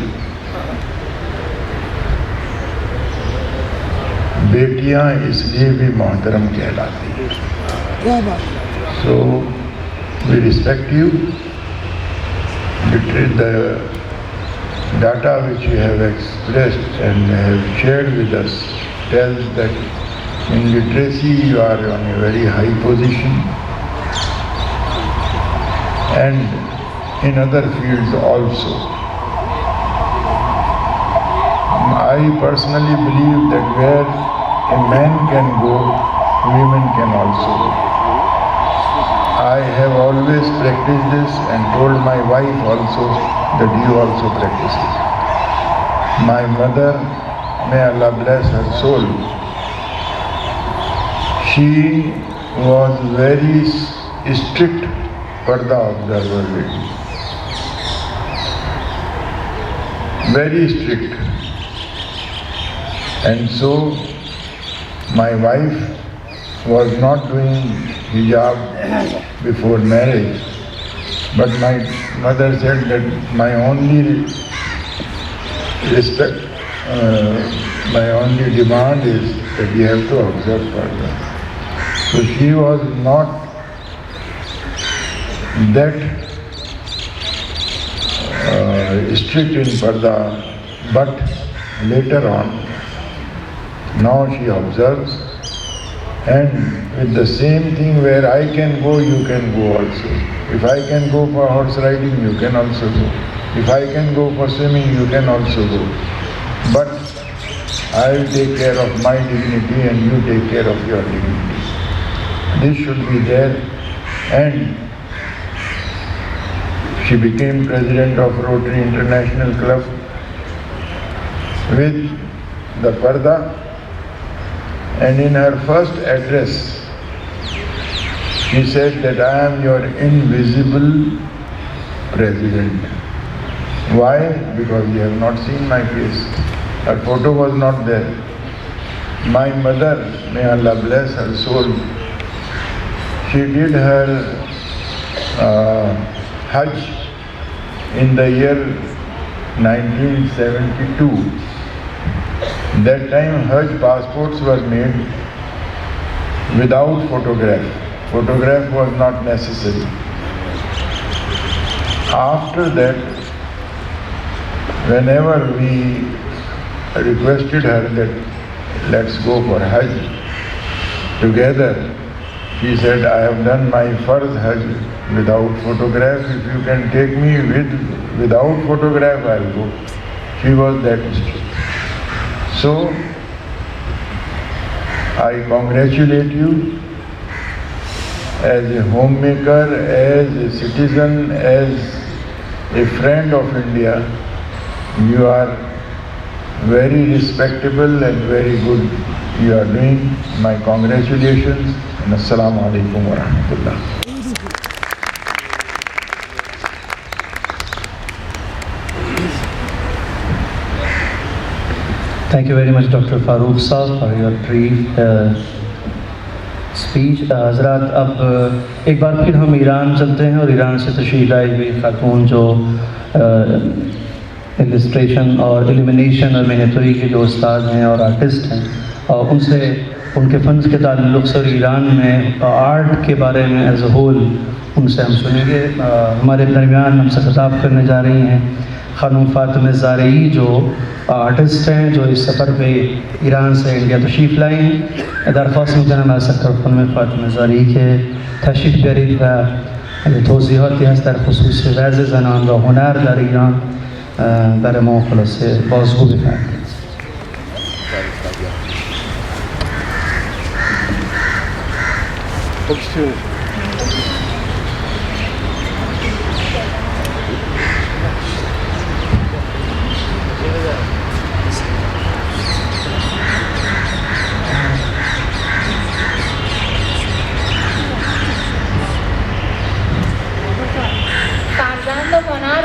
بیٹیاں اس لیے بھی محترم کہلاتی ہیں. So we respect you. The data which you have expressed and have shared with us tells that in literacy you are on a very high position, and in other fields also. I personally believe that where a man can go, women can also go. I have always practiced this and told my wife also that you also practice it. My mother, may Allah bless her soul, she was very strict parda observer lady. Very strict. And so my wife was not doing hijab before marriage, but my mother said that my only My only demand is that you have to observe Parda. So she was not that strict in Parda, but later on, now she observes, and with the same thing, where I can go, you can go also. If I can go for horse riding, you can also go. If I can go for swimming, you can also go. But I will take care of my dignity and you take care of your dignity. This should be there. And she became president of Rotary International Club with the Parda. And in her first address, she said that I am your invisible president. Why? Because you have not seen my face. Her photo was not there. My mother, may Allah bless her soul, she did her Hajj in the year 1972. That time Hajj passports were made without photograph. Photograph was not necessary. After that, whenever we requested her that let's go for Hajj together, she said, I have done my first Hajj without photograph. If you can take me without photograph, I'll go. She was that strict. So, I congratulate you as a homemaker, as a citizen, as a friend of India. You are very respectable and very good. You are doing. My congratulations and Assalamu alaikum wa rahmatullah. Thank you very much, Dr. Farooq Saab, for your brief speech. حضرات اب ایک بار پھر ہم ایران چلتے ہیں اور ایران سے تشریف لائی ہوئی خاتون جو السٹریشن اور ایلیمینیشن اور مینیٹری کے جو استاد ہیں اور آرٹسٹ ہیں، اور ان سے ان کے فنز کے تعلق سے اور ایران میں آرٹ کے بارے میں ایز اے ہول ان سے ہم سنیں گے. ہمارے درمیان ہم سے خطاب کرنے جا رہی ہیں خانم فاطمہ زارعی، جو آرٹسٹ ہیں، جو اس سفر پہ ایران سے انڈیا تشریف لائی ہیں. درخواست میکنم از سکرتر خانم فاطمه زارعی که تشریف بیارید و توضیحاتی هست در خصوص وضع زنان و هنر در ایران برای ما خلاصه بازگو بفرمایید.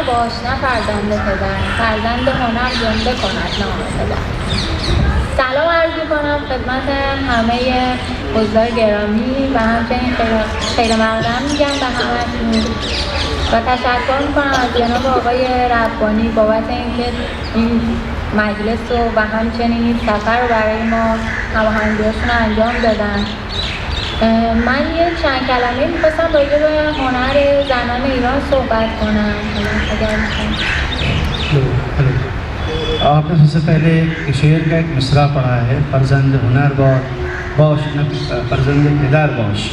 باش نه فرزند پدر، فرزند هنر زنده کند نام پدر. سلام عرض می‌کنم خدمت همه حضار گرامی و همچنین خیر مقدم میگم به همه‌تون و تشکر می‌کنم از جناب آقای ربانی بابت اینکه این مجلس و همچنین این سفر رو برای ما هماهنگی‌هاشون رو انجام دادن. من یه چند کلمه می‌خواستم راجع به هنر زنان ایران صحبت کنم اگر آپ نے سب سے پہلے شعر کا ایک مصرع پڑھا ہے، فرزند ہنر باش نہ فرزند پدر باش.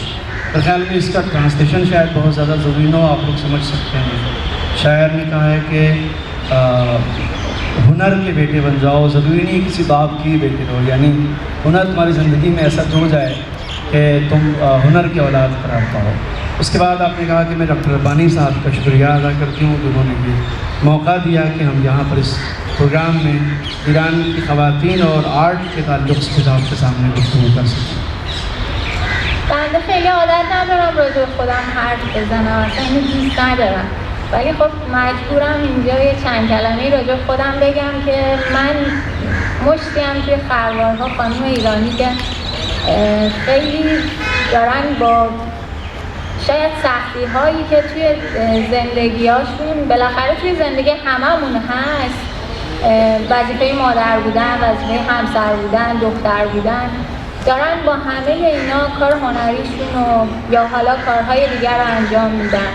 تو خیال میں اس کا ٹرانسلیشن شاید بہت زیادہ ضروری نہ ہو، آپ لوگ سمجھ سکتے ہیں. شاعر نے کہا ہے کہ ہنر کے بیٹے بن جاؤ، ضروری نہیں کسی باپ کی بیٹے رہو، یعنی ہنر تمہاری زندگی میں ایسا جڑ جائے کہ تم ہنر کی اولاد قرار پاؤ. اس کے بعد آپ نے کہا کہ میں ڈاکٹر ربانی صاحب کا شکریہ ادا کرتی ہوں کہ انہوں نے یہ موقع دیا کہ ہم یہاں پر اس پروگرام میں ایران کی خواتین اور آرٹ کے تعلق سے آپ کے سامنے گفتگو کر سکیں. بنده خیلی عادت ندارم راجع به خودم حرف بزنم، اصلا اینو دوست ندارم، ولی خب مجبورم اینجا یه چند کلمه‌ای راجع به خودم بگم که من مشتیم توی خروارها خانم ایرانی که خیلی دارن با شاید سختی هایی که توی زندگیاشون بالاخره توی زندگی هممون هست وظیفه مادر بودن، وظیفه همسر بودن، دختر بودن، دارن با همه اینا کار هنریشون و یا حالا کارهای دیگر رو انجام میدن.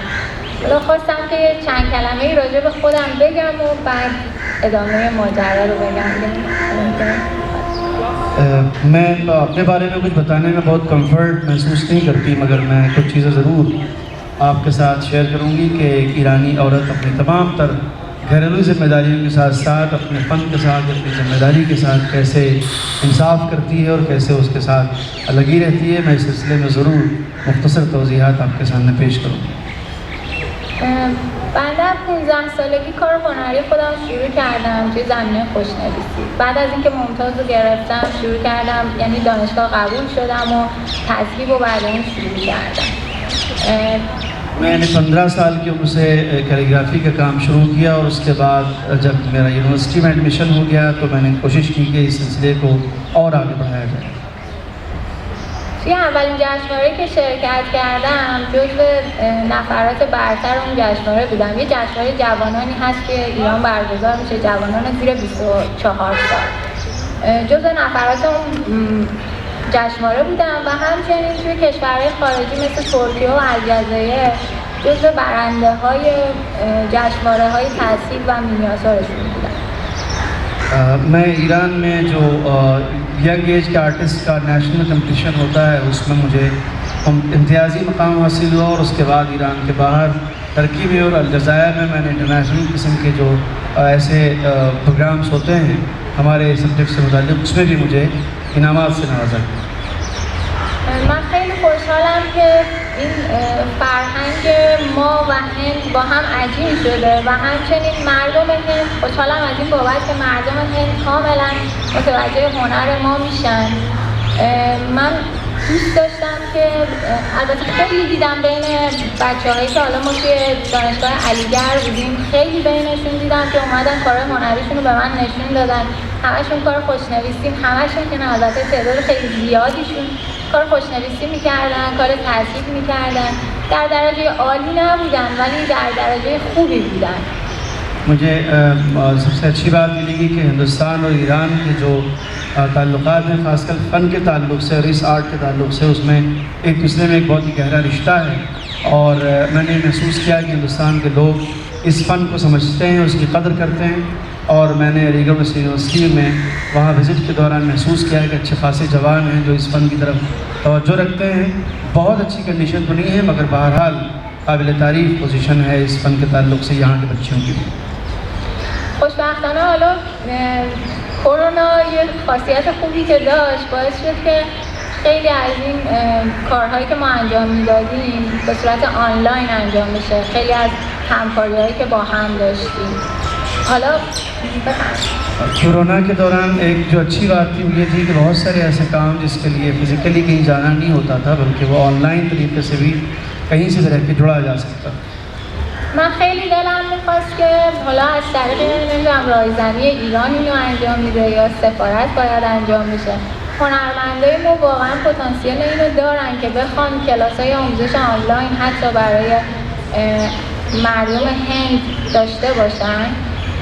حالا خواستم که چند کلمه راجع به خودم بگم و بعد ادامه ماجرا رو بگم. میں اپنے بارے میں کچھ بتانے میں بہت کمفرٹ محسوس نہیں کرتی، مگر میں کچھ چیزیں ضرور آپ کے ساتھ شیئر کروں گی کہ ایک ایرانی عورت اپنی تمام تر گھریلو ذمہ داریوں کے ساتھ ساتھ اپنے فن کے ساتھ اپنی ذمہ داری کے ساتھ کیسے انصاف کرتی ہے اور کیسے اس کے ساتھ لگی رہتی ہے. میں اس سلسلے میں ضرور مختصر توضیحات آپ کے سامنے پیش کروں گی. بعد از 15 سالگی کار هنری خودم شروع کردم توی زمینه خوشنویسی. بعد از اینکه ممتاز رو گرفتم شروع کردم، یعنی دانشگاه قبول شدم و تذهیب و بعد اون شروع کردم. میں نے 15 سال کی عمر سے کیلیگرافی کا کام شروع کیا اور اس کے بعد جب میرا یونیورسٹی میں ایڈمیشن ہو گیا تو میں نے کوشش کی کہ اس سلسلے کو اور آگے بڑھایا جائے. توی اولین جشنواره‌ای که شرکت کردم جزو نفرات برتر اون جشنواره بودم. یه جشنواره جوانانی هست که ایران برگزار میشه، جوانان زیر 24 سال. جزو نفرات اون جشنواره بودم و همچنین توی کشورهای خارجی مثل ترکیه و الجزایر جزو برنده های جشنواره های تحصیل و مینیاتورشون بودم. میں ایران میں جو ینگ ایج کے آرٹسٹ کا نیشنل کمپٹیشن ہوتا ہے اس میں مجھے امتیازی مقام حاصل ہوا اور اس کے بعد ایران کے باہر ترکی میں اور الجزائر میں میں نے انٹرنیشنل قسم کے جو ایسے پروگرامز ہوتے ہیں ہمارے سبجیکٹ سے متعلق اس میں بھی مجھے انعامات سے نوازا گیا. من خیلی خوشحالم که این فرهنگ ما و هند با هم عجین شده و همچنین مردم هند، خوشحالم از این بابت که مردم هند کاملا متوجه هنر ما میشن. من دوست داشتم که البته خیلی دیدم بین بچه‌هایی که حالا ما توی دانشگاه علیگر بودیم، خیلی بینشون دیدم که اومدن کارهای هنریشون رو به من نشون دادن. همشون کار خوشنویسی، همشون که نه البته تعداد خیلی زیادیشون کار خوشنویسی میکردن، کار تحصیل میکردن. در درجه عالی نبودن ولی در درجه خوبی بودن. مجھے سب سے اچھی بات یہ لگی کہ ہندوستان اور ایران کے جو تعلقات ہیں، خاص کر فن کے تعلق سے اور اس آرٹ کے تعلق سے، اس میں ایک دوسرے میں ایک بہت ہی گہرا رشتہ ہے. اور میں نے محسوس کیا کہ ہندوستان کے لوگ اس فن کو سمجھتے ہیں، اس کی قدر کرتے ہیں. اور میں نے علی گڑھ مسلم یونیورسٹی میں وہاں وزٹ کے دوران محسوس کیا ہے کہ اچھے خاصے جوان ہیں جو اس فن کی طرف توجہ رکھتے ہیں. بہت اچھی کنڈیشن تو نہیں ہے مگر بہرحال قابل تعریف پوزیشن ہے اس فن کے تعلق سے یہاں کے بچیوں کی. خوشبختانه حالا کرونا یه خاصیت خوبی که داشت باعث شد که خیلی از این کارهایی که ما انجام میدادیم به صورت آنلاین انجام بشه. خیلی از همکاری‌هایی که با هم داشتیم. حالا کورونا کے دوران ایک جو اچھی بات تھی وہ یہ تھی کہ بہت سارے ایسے کام جس کے لیے فزیکلی کہیں جانا نہیں ہوتا تھا بلکہ وہ آن لائن طریقے سے بھی کہیں سے بھی رہ کے جڑا جا سکتا. من خیلی دلم میخواست که حالا از طریق نمیدونم رایزنی ایران اینو انجام میده یا سفارت باید انجام بشه. هنرمندای ما واقعا پتانسیل اینو دارن که بخوان کلاسای آموزش آنلاین حتی برای مردم هند داشته باشن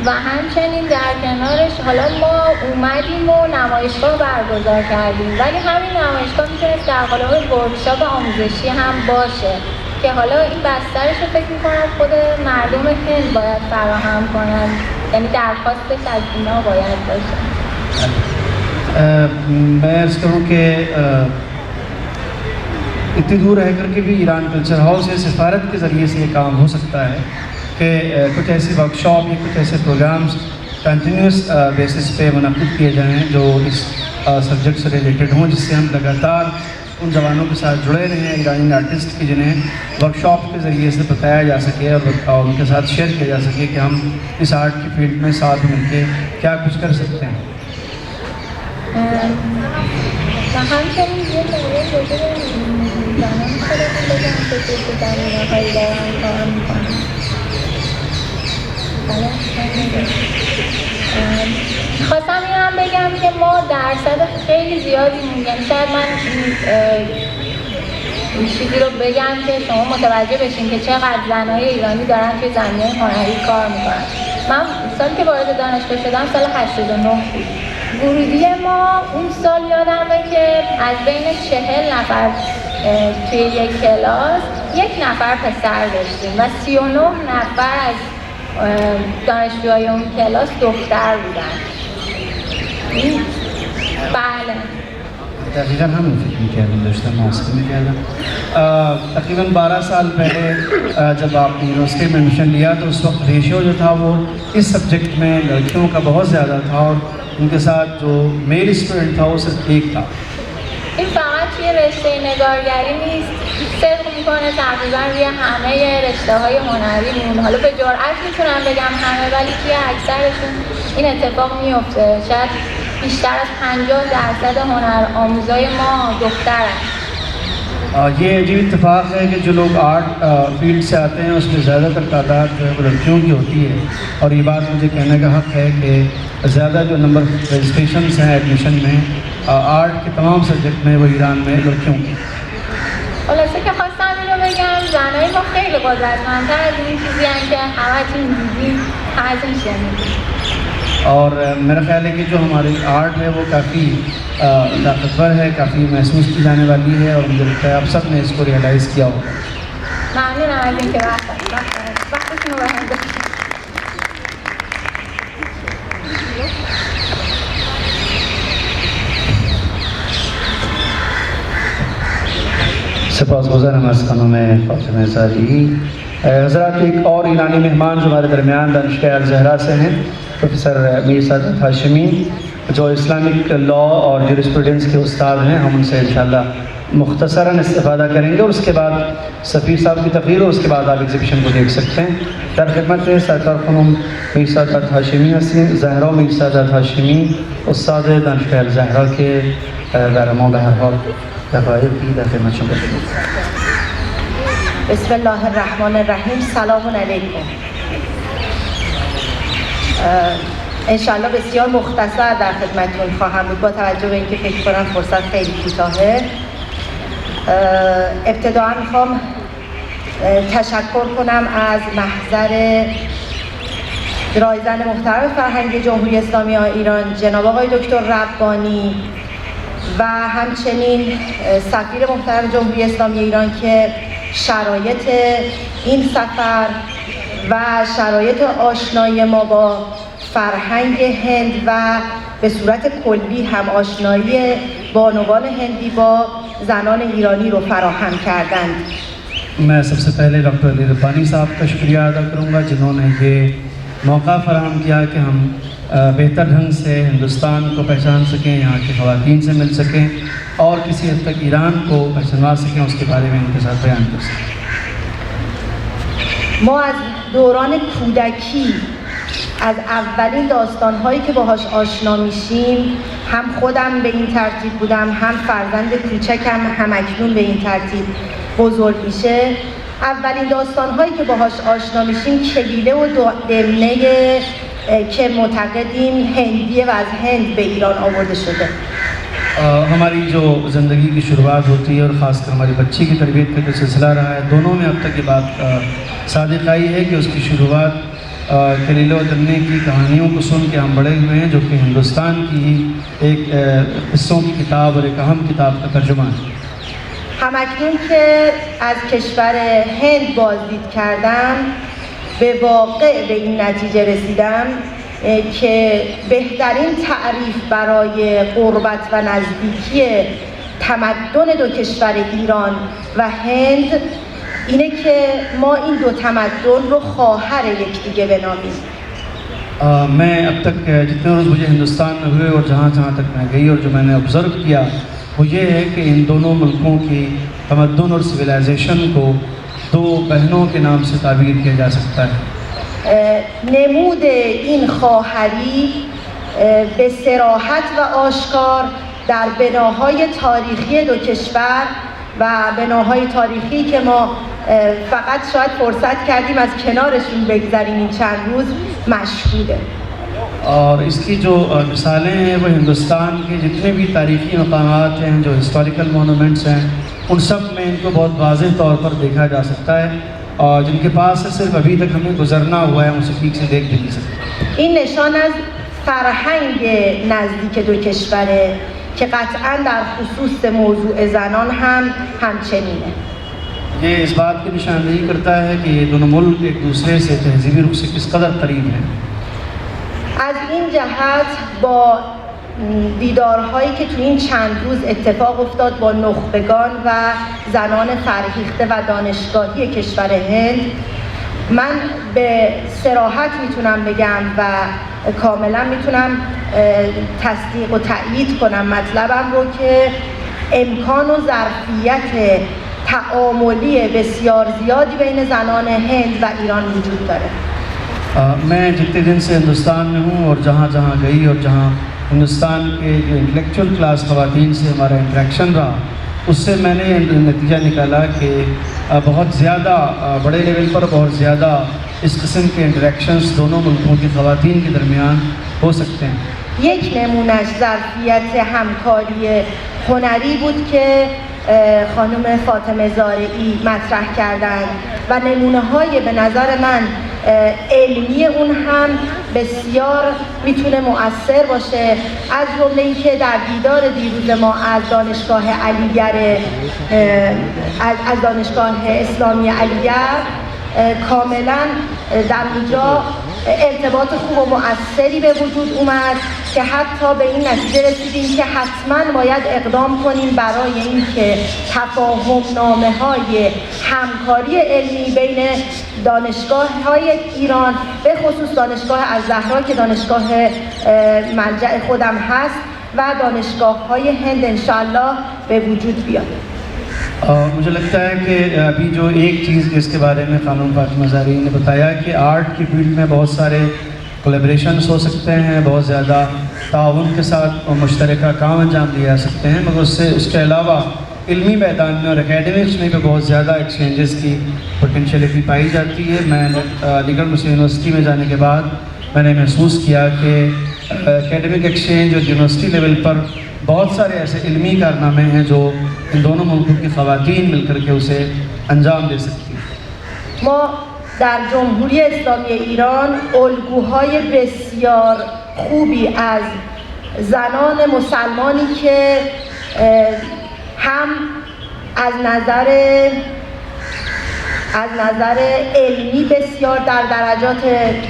و همچنین در کنارش حالا ما اومدیم و نمایشگاه برگزار کردیم ولی همین نمایشگاه میتونست در قالب ورکشاپ آموزشی هم باشه که حالا این بسترش رو فکر میکنم خود مردم هند باید فراهم کنن، یعنی درخواستش از اینا باید باشه. میں عرض کروں کہ اتنی دور رہ کر کے بھی ایران کلچر ہاؤس یا سفارت کے ذریعے سے یہ کام ہو سکتا ہے کہ کچھ ایسی ورکشاپ یا کچھ ایسے پروگرامز کنٹینیوس بیسس پہ منعقد کیے جائیں جو اس سبجیکٹ سے ریلیٹڈ ہوں، جس سے ہم لگاتار ان جوانوں کے ساتھ جڑے رہے ہیں ایرانی آرٹسٹ کی جنہیں ورکشاپ کے ذریعے سے بتایا جا سکے اور ان کے ساتھ شیئر کیا جا سکے کہ ہم اس آرٹ کی فیلڈ میں ساتھ مل کے کیا کچھ کر سکتے ہیں. خواستم این هم بگم که ما درصد خیلی زیادی یعنی شاید من این چیزی رو بگم که شما متوجه بشین که چقدر زنهای ایرانی دارن توی زمینه هنری کار میکنن. من سالی که وارد دانشگاه شدم سال 89 بود. ورودی ما اون سال یادمه که از بین 40 نفر توی یک کلاس 1 نفر پسر داشتیم و 39 نفر از دانشجوهای اون کلاس دختر بودن. بله دقیقاً همین فکر می‌کردم، داشتم محاسبه می‌کردم. تقریباً 12 سال پہلے جب آپ نے یونیورسٹی میں ایڈمیشن لیا تو اس وقت ریشیو جو تھا وہ اس سبجیکٹ میں لڑکیوں کا بہت زیادہ تھا اور ان کے ساتھ جو میل اسٹوڈنٹ تھا وہ صرف 1 تھا. این فقط توی رشته نگارگری نیست، صدق میکنه تقریبا روی همه رشته‌های هنریمون. حالا به جرئت میتونم بگم همه، ولی توی اکثرشون این اتفاق میفته. شاید بیشتر از 50% هنر آموزای ما دخترن. یہ عجیب اتفاق ہے کہ جو لوگ آرٹ فیلڈ سے آتے ہیں اس میں زیادہ تر تعداد جو ہے وہ لڑکیوں کی ہوتی ہے، اور یہ بات مجھے کہنے کا حق ہے کہ زیادہ جو نمبر رجسٹریشنس ہیں ایڈمیشن میں آرٹ کے تمام سبجیکٹ میں وہ ایران میں لڑکیوں کی. خلاصه که خواستم اینو بگم زنای ما خیلی قدرتمندتر از این چیزی هستن که همتون دیدین، همتون شنیدین. اور میرا خیال ہے کہ جو ہماری آرٹ ہے وہ کافی طاقتور ہے، کافی محسوس کی جانے والی ہے، اور مجھے لگتا ہے آپ سب نے اس کو ریئلائز کیا ہوگا. ممنونم از اینکه وقتتون رو بهم دادید. سپاسگزارم از خانم فاطمه زاری. حضرات ایک اور ایرانی مہمان جو ہمارے درمیان دانشگاہ الزہرا سے ہیں، پروفیسر میر سعادت ہاشمی، جو اسلامک لا اور جورسپروڈنس کے استاد ہیں. ہم ان سے انشاءاللہ مختصراً استفادہ کریں گے اور اس کے بعد سفیر صاحب کی تقریر اور اس کے بعد آپ ایگزیبیشن کو دیکھ سکتے ہیں. در خدمت سرکار خانم میر سعادت ہاشمی هستیم. زهرا میر سعادت هاشمی استاد دانشگاه الزهرا که در ما به هر حال دقایقی در خدمتشون باشیم. بسم الله الرحمن الرحیم. سلام علیکم. انشالله بسیار مختصر در خدمتتون خواهم بود با توجه به اینکه فکر کنم فرصت خیلی کوتاهه. ابتداً میخوام تشکر کنم از محضر رایزن محترم فرهنگی جمهوری اسلامی ایران جناب آقای دکتر ربانی و همچنین سفیر محترم جمهوری اسلامی ایران که شرایط این سفر و شرایط آشنایی ما با فرهنگ هند و به صورت کلی هم آشنایی بانوان هندی با زنان ایرانی رو فراهم کردند. میں سب سے پہلے ڈاکٹر علی ربانی صاحب کا شکریہ ادا کروں گا جنہوں نے یہ موقع فراہم کیا کہ ہم بہتر ڈھنگ سے ہندوستان کو پہچان سکیں، یہاں کی خواتین سے مل سکیں اور کسی حد تک ایران کو پہچانوا سکیں، اس کے بارے میں ان کے ساتھ بیان کر سکیں. ما از دوران کودکی از اولین داستان‌هایی که باهاش آشنا میشیم، هم خودم به این ترتیب بودم، هم فرزند کوچکم همکنون به این ترتیب بزرگ میشه. اولین داستان‌هایی که باهاش آشنا میشیم کلیله و دمنه که معتقدیم هندیه و از هند به ایران آورده شده. ہماری جو زندگی کی شروعات ہوتی ہے اور خاص کر ہماری بچی کی تربیت کا جو سلسلہ رہا ہے، دونوں میں اب تک یہ بات صادق آئی ہے کہ اس کی شروعات کلیلہ و دمنہ کی کہانیوں کو سن کے ہم بڑے ہوئے ہیں، جو کہ ہندوستان کی ہی ایک قصوں کی کتاب اور ایک اہم کتاب کا ترجمہ ہے. همکنون که از کشور هند بازدید کردم به واقع به این نتیجه رسیدم که بهترین تعریف برای قربت و نزدیکی تمدن دو کشور ایران و هند اینه که ما این دو تمدن رو خواهر یکدیگه بنامیم. میں اب تک جتنے روز مجھے ہندوستان میں ہوئے اور جہاں جہاں تک میں گئی اور جو میں نے آبزرو کیا وہ یہ ہے کہ ان دونوں ملکوں کی تمدن اور سویلائزیشن کو دو بہنوں کے نام سے تعبیر کیا جا سکتا ہے. نمود این خواهری به صراحت و آشکار در بناهای تاریخی دو کشور و بناهای تاریخی که ما فقط شاید فرصت کردیم از کنارشون بگذریم این چند روز مشهوده. اور اس کی جو مثالیں ہیں وہ ہندوستان کے جتنے بھی تاریخی مقامات ہیں، جو ہسٹوریکل مونومنٹس ہیں، ان سب میں ان کو بہت واضح طور پر دیکھا جا سکتا ہے. اور جن کے پاس سے صرف ابھی تک ہمیں گزرنا ہوا ہے، ہم اسے ٹھیک سے دیکھ بھی نہیں سکتے. این نشان از فرهنگ نزدیک دو کشوره که قطعاً در خصوص موضوع زنان هم همچنینه. یہ اس بات کی نشاندہی کرتا ہے کہ یہ دونوں ملک ایک دوسرے سے تہذیبی رخ سے کس قدر قریب ہیں. از این جهت با دیدارهایی که تو این چند روز اتفاق افتاد با نخبگان و زنان فرهیخته و دانشگاهی کشور هند، من به صراحت میتونم بگم و کاملا میتونم تصدیق و تأیید کنم مطلبم رو که امکان و ظرفیت تعاملی بسیار زیادی بین زنان هند و ایران وجود داره. میں جتنے دن سے ہندوستان میں ہوں اور جہاں جہاں گئی اور جہاں ہندوستان کے جو انٹلیکچوئل کلاس خواتین سے ہمارا انٹریکشن رہا، اس سے میں نے نتیجہ نکالا کہ بہت زیادہ بڑے لیول پر بہت زیادہ اس قسم کے انٹریکشنز دونوں ملکوں کی خواتین کے درمیان ہو سکتے ہیں. یک نمونهش ظرفیت همکاری هنری بود که خانم فاطمه زارعی مطرح کردند و نمونه‌های به نظر من علمی اون هم بسیار میتونه مؤثر باشه، از جمله اینکه در دیدار دیروز ما از دانشگاه اسلامی علیگر کاملا در اونجا ارتباط خوب و مؤثری به وجود اومد که حتی به این نتیجه رسیدیم که حتما باید اقدام کنیم برای اینکه تفاهم نامه‌های همکاری علمی بین دانشگاه‌های ایران به خصوص دانشگاه الزهرا که دانشگاه ملجأ خودم هست و دانشگاه‌های هند انشاءالله به وجود بیاد. مجھے لگتا ہے کہ ابھی جو ایک چیز اس کے بارے میں خانم فاطمہ زارعی نے بتایا کہ آرٹ کی فیلڈ میں بہت سارے کولیبریشنس ہو سکتے ہیں، بہت زیادہ تعاون کے ساتھ مشترکہ کام انجام دیے جا سکتے ہیں، مگر اس کے علاوہ علمی میدان میں اور اکیڈمکس میں بھی بہت زیادہ ایکسچینجز کی پوٹینشیلٹی پائی جاتی ہے. میں علی گڑھ مسلم یونیورسٹی میں جانے کے بعد میں نے محسوس کیا کہ اکیڈمک ایکسچینج اور یونیورسٹی لیول پر بہت سارے ایسے علمی کارنامے ہیں جو ان دونوں ملکوں کی خواتین مل کر کے اسے انجام دے سکتی ہیں. ما در جمهوری اسلامی ایران الگوهای بسیار خوبی از زنان مسلمانی که هم از نظر علمی بسیار در درجات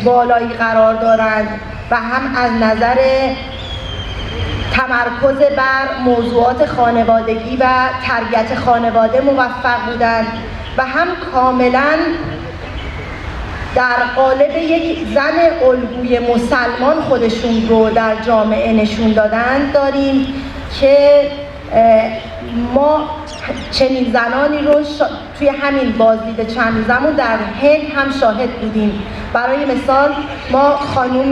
بالایی قرار دارند و هم از نظر تمرکز بر موضوعات خانوادگی و تربیت خانواده موفق بودند و هم کاملا در قالب یک زن الگوی مسلمان خودشون رو در جامعه نشون دادن داریم که ما چنین زنانی رو توی همین بازدید چند روزمون در هند هم شاهد بودیم. برای مثال ما خانم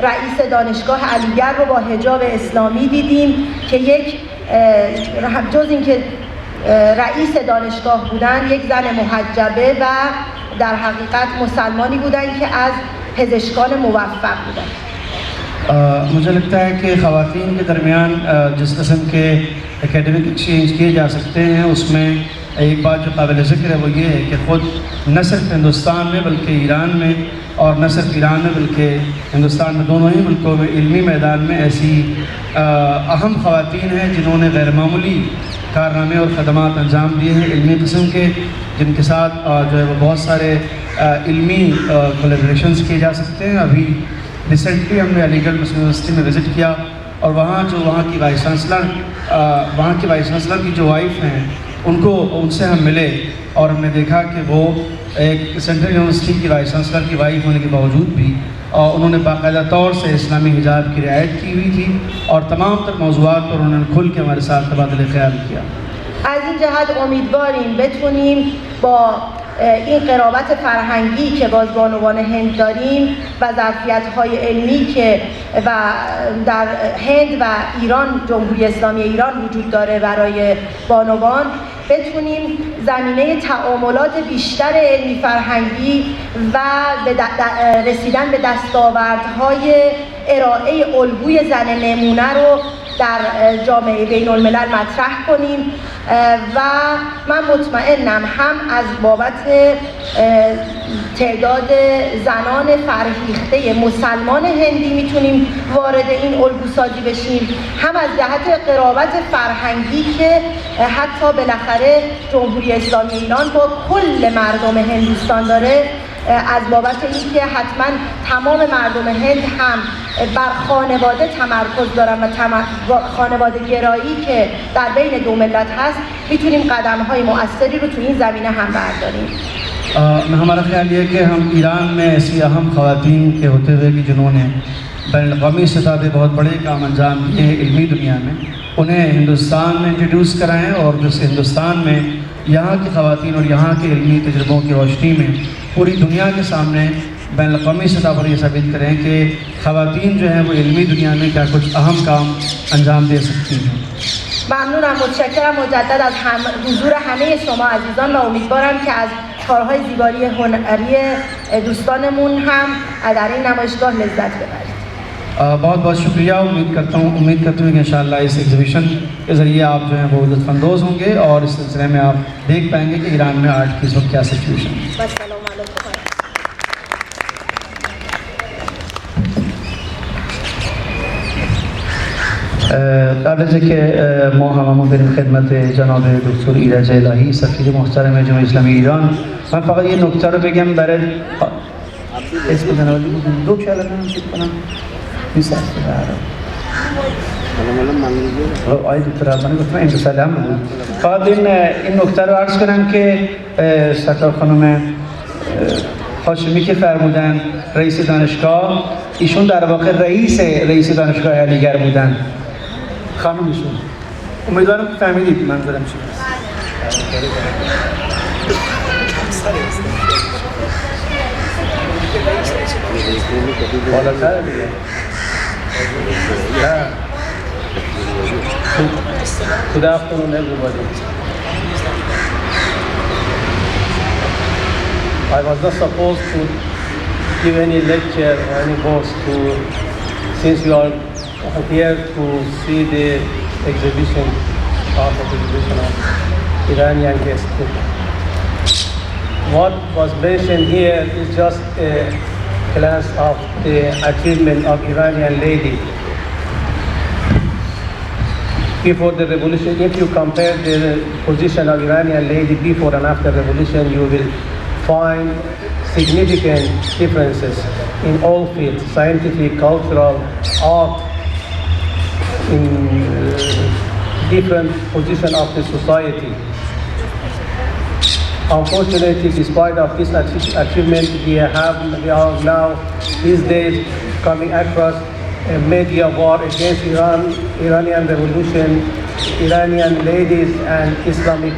رئیس دانشگاه علیگر رو با حجاب اسلامی دیدیم که جز اینکه رئیس دانشگاه بودن یک زن محجبه و در حقیقت مسلمانی بودن که از پزشکان موفق بودن. مجھے لگتا ہے کہ خواتین کے درمیان جس قسم کے اکیڈمک ایکسچینج کیے جا سکتے ہیں اس میں ایک بات جو قابل ذکر ہے وہ یہ ہے کہ خود نہ صرف ہندوستان میں بلکہ ایران میں اور نہ صرف ایران میں بلکہ ہندوستان میں دونوں ہی ملکوں میں علمی میدان میں ایسی اہم خواتین ہیں جنہوں نے غیر معمولی کارنامے اور خدمات انجام دیے ہیں علمی قسم کے، جن کے ساتھ جو ہے وہ بہت سارے علمی کولیبریشنز کیے جا سکتے ہیں. ابھی ریسنٹلی ہم نے علی گڑھ مسلم یونیورسٹی میں وزٹ کیا اور وہاں کی وائس چانسلر کی جو وائف ہیں ان سے ہم ملے اور ہم نے دیکھا کہ وہ ایک سینٹرل یونیورسٹی کی وائس چانسلر کی وائف ہونے کے باوجود بھی انہوں نے باقاعدہ طور سے اسلامی حجاب کی رعایت کی ہوئی تھی اور تمام تر موضوعات پر انہوں نے کھل کے ہمارے ساتھ تبادلہ خیال کیا. از این جهت امیدواریم بتونیم با این قرابت فرهنگی که باز بانوان هند داریم و ظرفیت‌های علمی که در هند و ایران جمهوری اسلامی ایران وجود داره برای بانوان بتونیم زمینه تعاملات بیشتر علمی فرهنگی و رسیدن به دستاوردهای ارائه الگوی زن نمونه رو در جامعه بین الملل مطرح کنیم و من مطمئنم هم از بابت تعداد زنان فرهیخته مسلمان هندی میتونیم وارد این الگوسازی بشیم، هم از جهت قرابت فرهنگی که حتی بالاخره جمهوری اسلامی ایران با کل مردم هندوستان داره، از بابت اینکه حتما تمام مردم هند هم بر خانواده تمرکز دارن و خانواده گرایی که در بین دو ملت هست، میتونیم قدم‌های مؤثری رو تو این زمینه هم برداریم. ہمارا خیال یہ ہے کہ ہم ایران میں ایسی اہم خواتین کے ہوتے ہوئے کہ جنہوں نے بین الاقوامی سطح پہ بہت بڑے کام انجام دیے ہیں علمی دنیا میں، انہیں ہندوستان میں انٹروڈیوس کرائیں اور جس ہندوستان میں یہاں کی خواتین اور یہاں کے علمی تجربوں کی روشنی میں پوری دنیا کے سامنے بین الاقوامی سطح پر یہ ثابت کریں کہ خواتین جو ہیں وہ علمی دنیا میں کیا کچھ اہم کام انجام دے سکتی ہیں. ممنونم، متشکرم مجدد از حضور همه شما عزیزان و امیدوارم که از کارهای زیبایی هنری دوستانمون هم در این نمایشگاه لذت ببرید. بہت بہت شکریہ. امید کرتا ہوں کہ انشاءاللہ اس ایگزیبیشن کے ذریعے آپ جو ہیں وہ لطف اندوز ہوں گے اور اس سلسلے میں آپ دیکھ پائیں گے کہ ایران میں آرٹ کی اس وقت کیا سچویشن ہے. السلام علیکم. قبل از اینکه ما هممون بریم خدمت جناب دکتر ایرج الهی سفیر محترم جمهوری اسلامی ایران، من فقط یه نکته رو بگم برای اسم جناب دو کلمه هم فکر کنم نیست آقای دکتر افغانی گفتم این مسئله هم بود. فقط این نکته رو عرض کنم که سرکار خانم هاشمی که فرمودن رئیس دانشگاه، ایشون در واقع رئیس دانشگاه علیگر بودن. خانم ایشون، امیدوارم که فهمیدید منظورم چی است. بالاتر دیگه. نه. Good afternoon, everybody. I was not supposed to give any lecture or any course since we are here to see the exhibition of Iranian guest book. What was mentioned here is just a glance of the achievement of Iranian lady. Before the revolution, if you compare the position of Iranian lady before and after revolution, you will find significant differences in all fields, scientific, cultural, art, in different positions of the society. Unfortunately, despite of this achievement, we are now these days coming across a media war against Iranian revolution, Iranian ladies and Islamic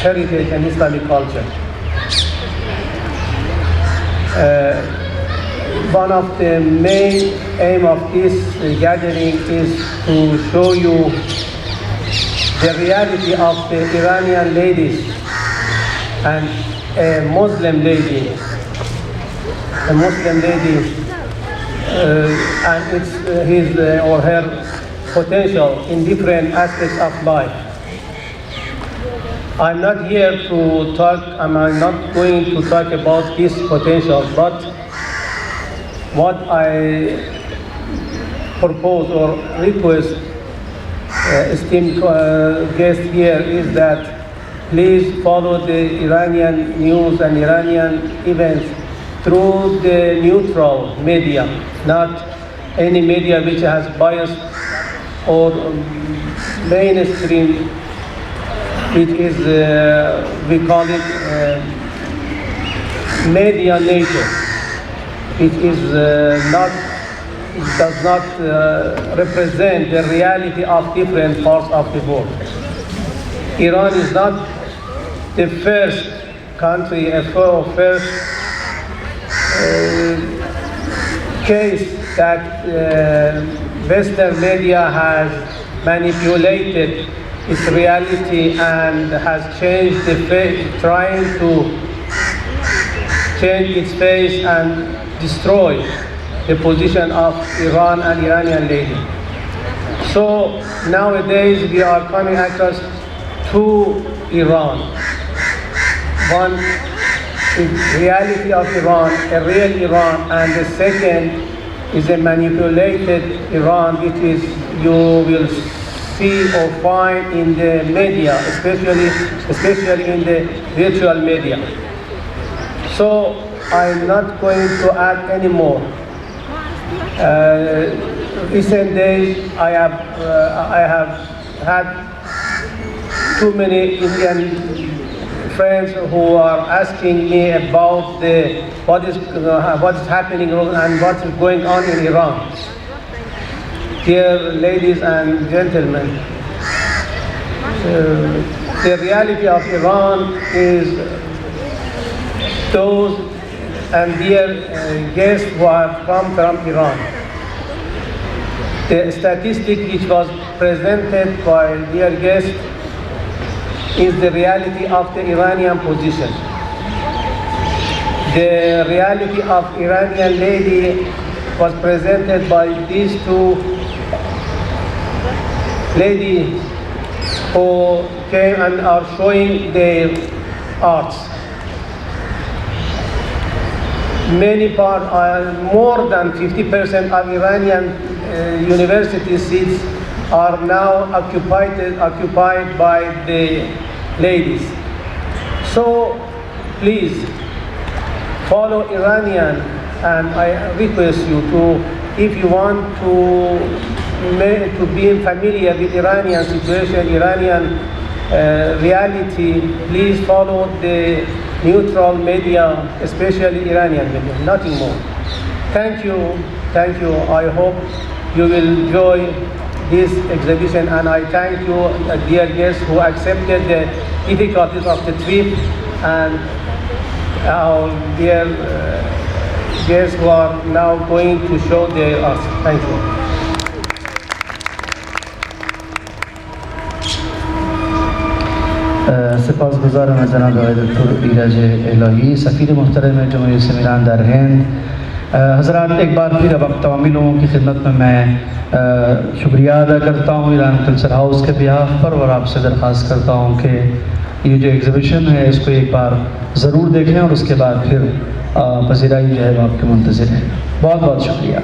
heritage and Islamic culture. One of the main aim of this gathering is to show you the reality of the Iranian ladies and a Muslim lady, and his or her potential in different aspects of life. I'm not here to talk, I'm not going to talk about this potential, but what I propose or request esteemed guests here is that please follow the Iranian news and Iranian events through the neutral media, not any media which has bias or mainstream, which is, we call it media nature. It is does not represent the reality of different parts of the world. Iran is not the first country, first case that Western media has manipulated its reality and has changed the face, trying to change its face and destroy the position of Iran and Iranian lady. So nowadays we are coming across to Iran. One is reality of Iran, a real Iran, and the second is a manipulated Iran, which is you will see or find in the media, especially in the virtual media. So I'm not going to add any more. Recent days I have had too many Indian friends who are asking me about what is happening and what is going on in Iran. Dear ladies and gentlemen, the reality of Iran is those and dear guests who have come from Iran. The statistic which was presented by dear guests is the reality of the Iranian position. The reality of Iranian lady was presented by these two ladies who came and are showing their arts. More than 50% of Iranian university seats are now occupied by the ladies. So please follow Iranian, and I request you to, if you want to be familiar with Iranian situation, Iranian reality, please follow the neutral media, especially Iranian media, nothing more. Thank you. I hope you will enjoy this exhibition, and I thank you, dear guests, who accepted the difficulties of the trip, and our dear guests who are now going to show their art. Thank you. سپاسگزارم از جناب آقای دکتر ایرج الهی، سفیر محترم جمهوری اسلامی ایران در هند. حضرات ایک بار پھر اب تمامی لوگوں کی خدمت میں شکریہ ادا کرتا ہوں ایران کلچر ہاؤس کے بیہاف پر، اور آپ سے درخواست کرتا ہوں کہ یہ جو ایگزیبیشن ہے اس کو ایک بار ضرور دیکھیں، اور اس کے بعد پھر پذیرائی جو ہے وہ آپ کے منتظر ہے. بہت بہت شکریہ.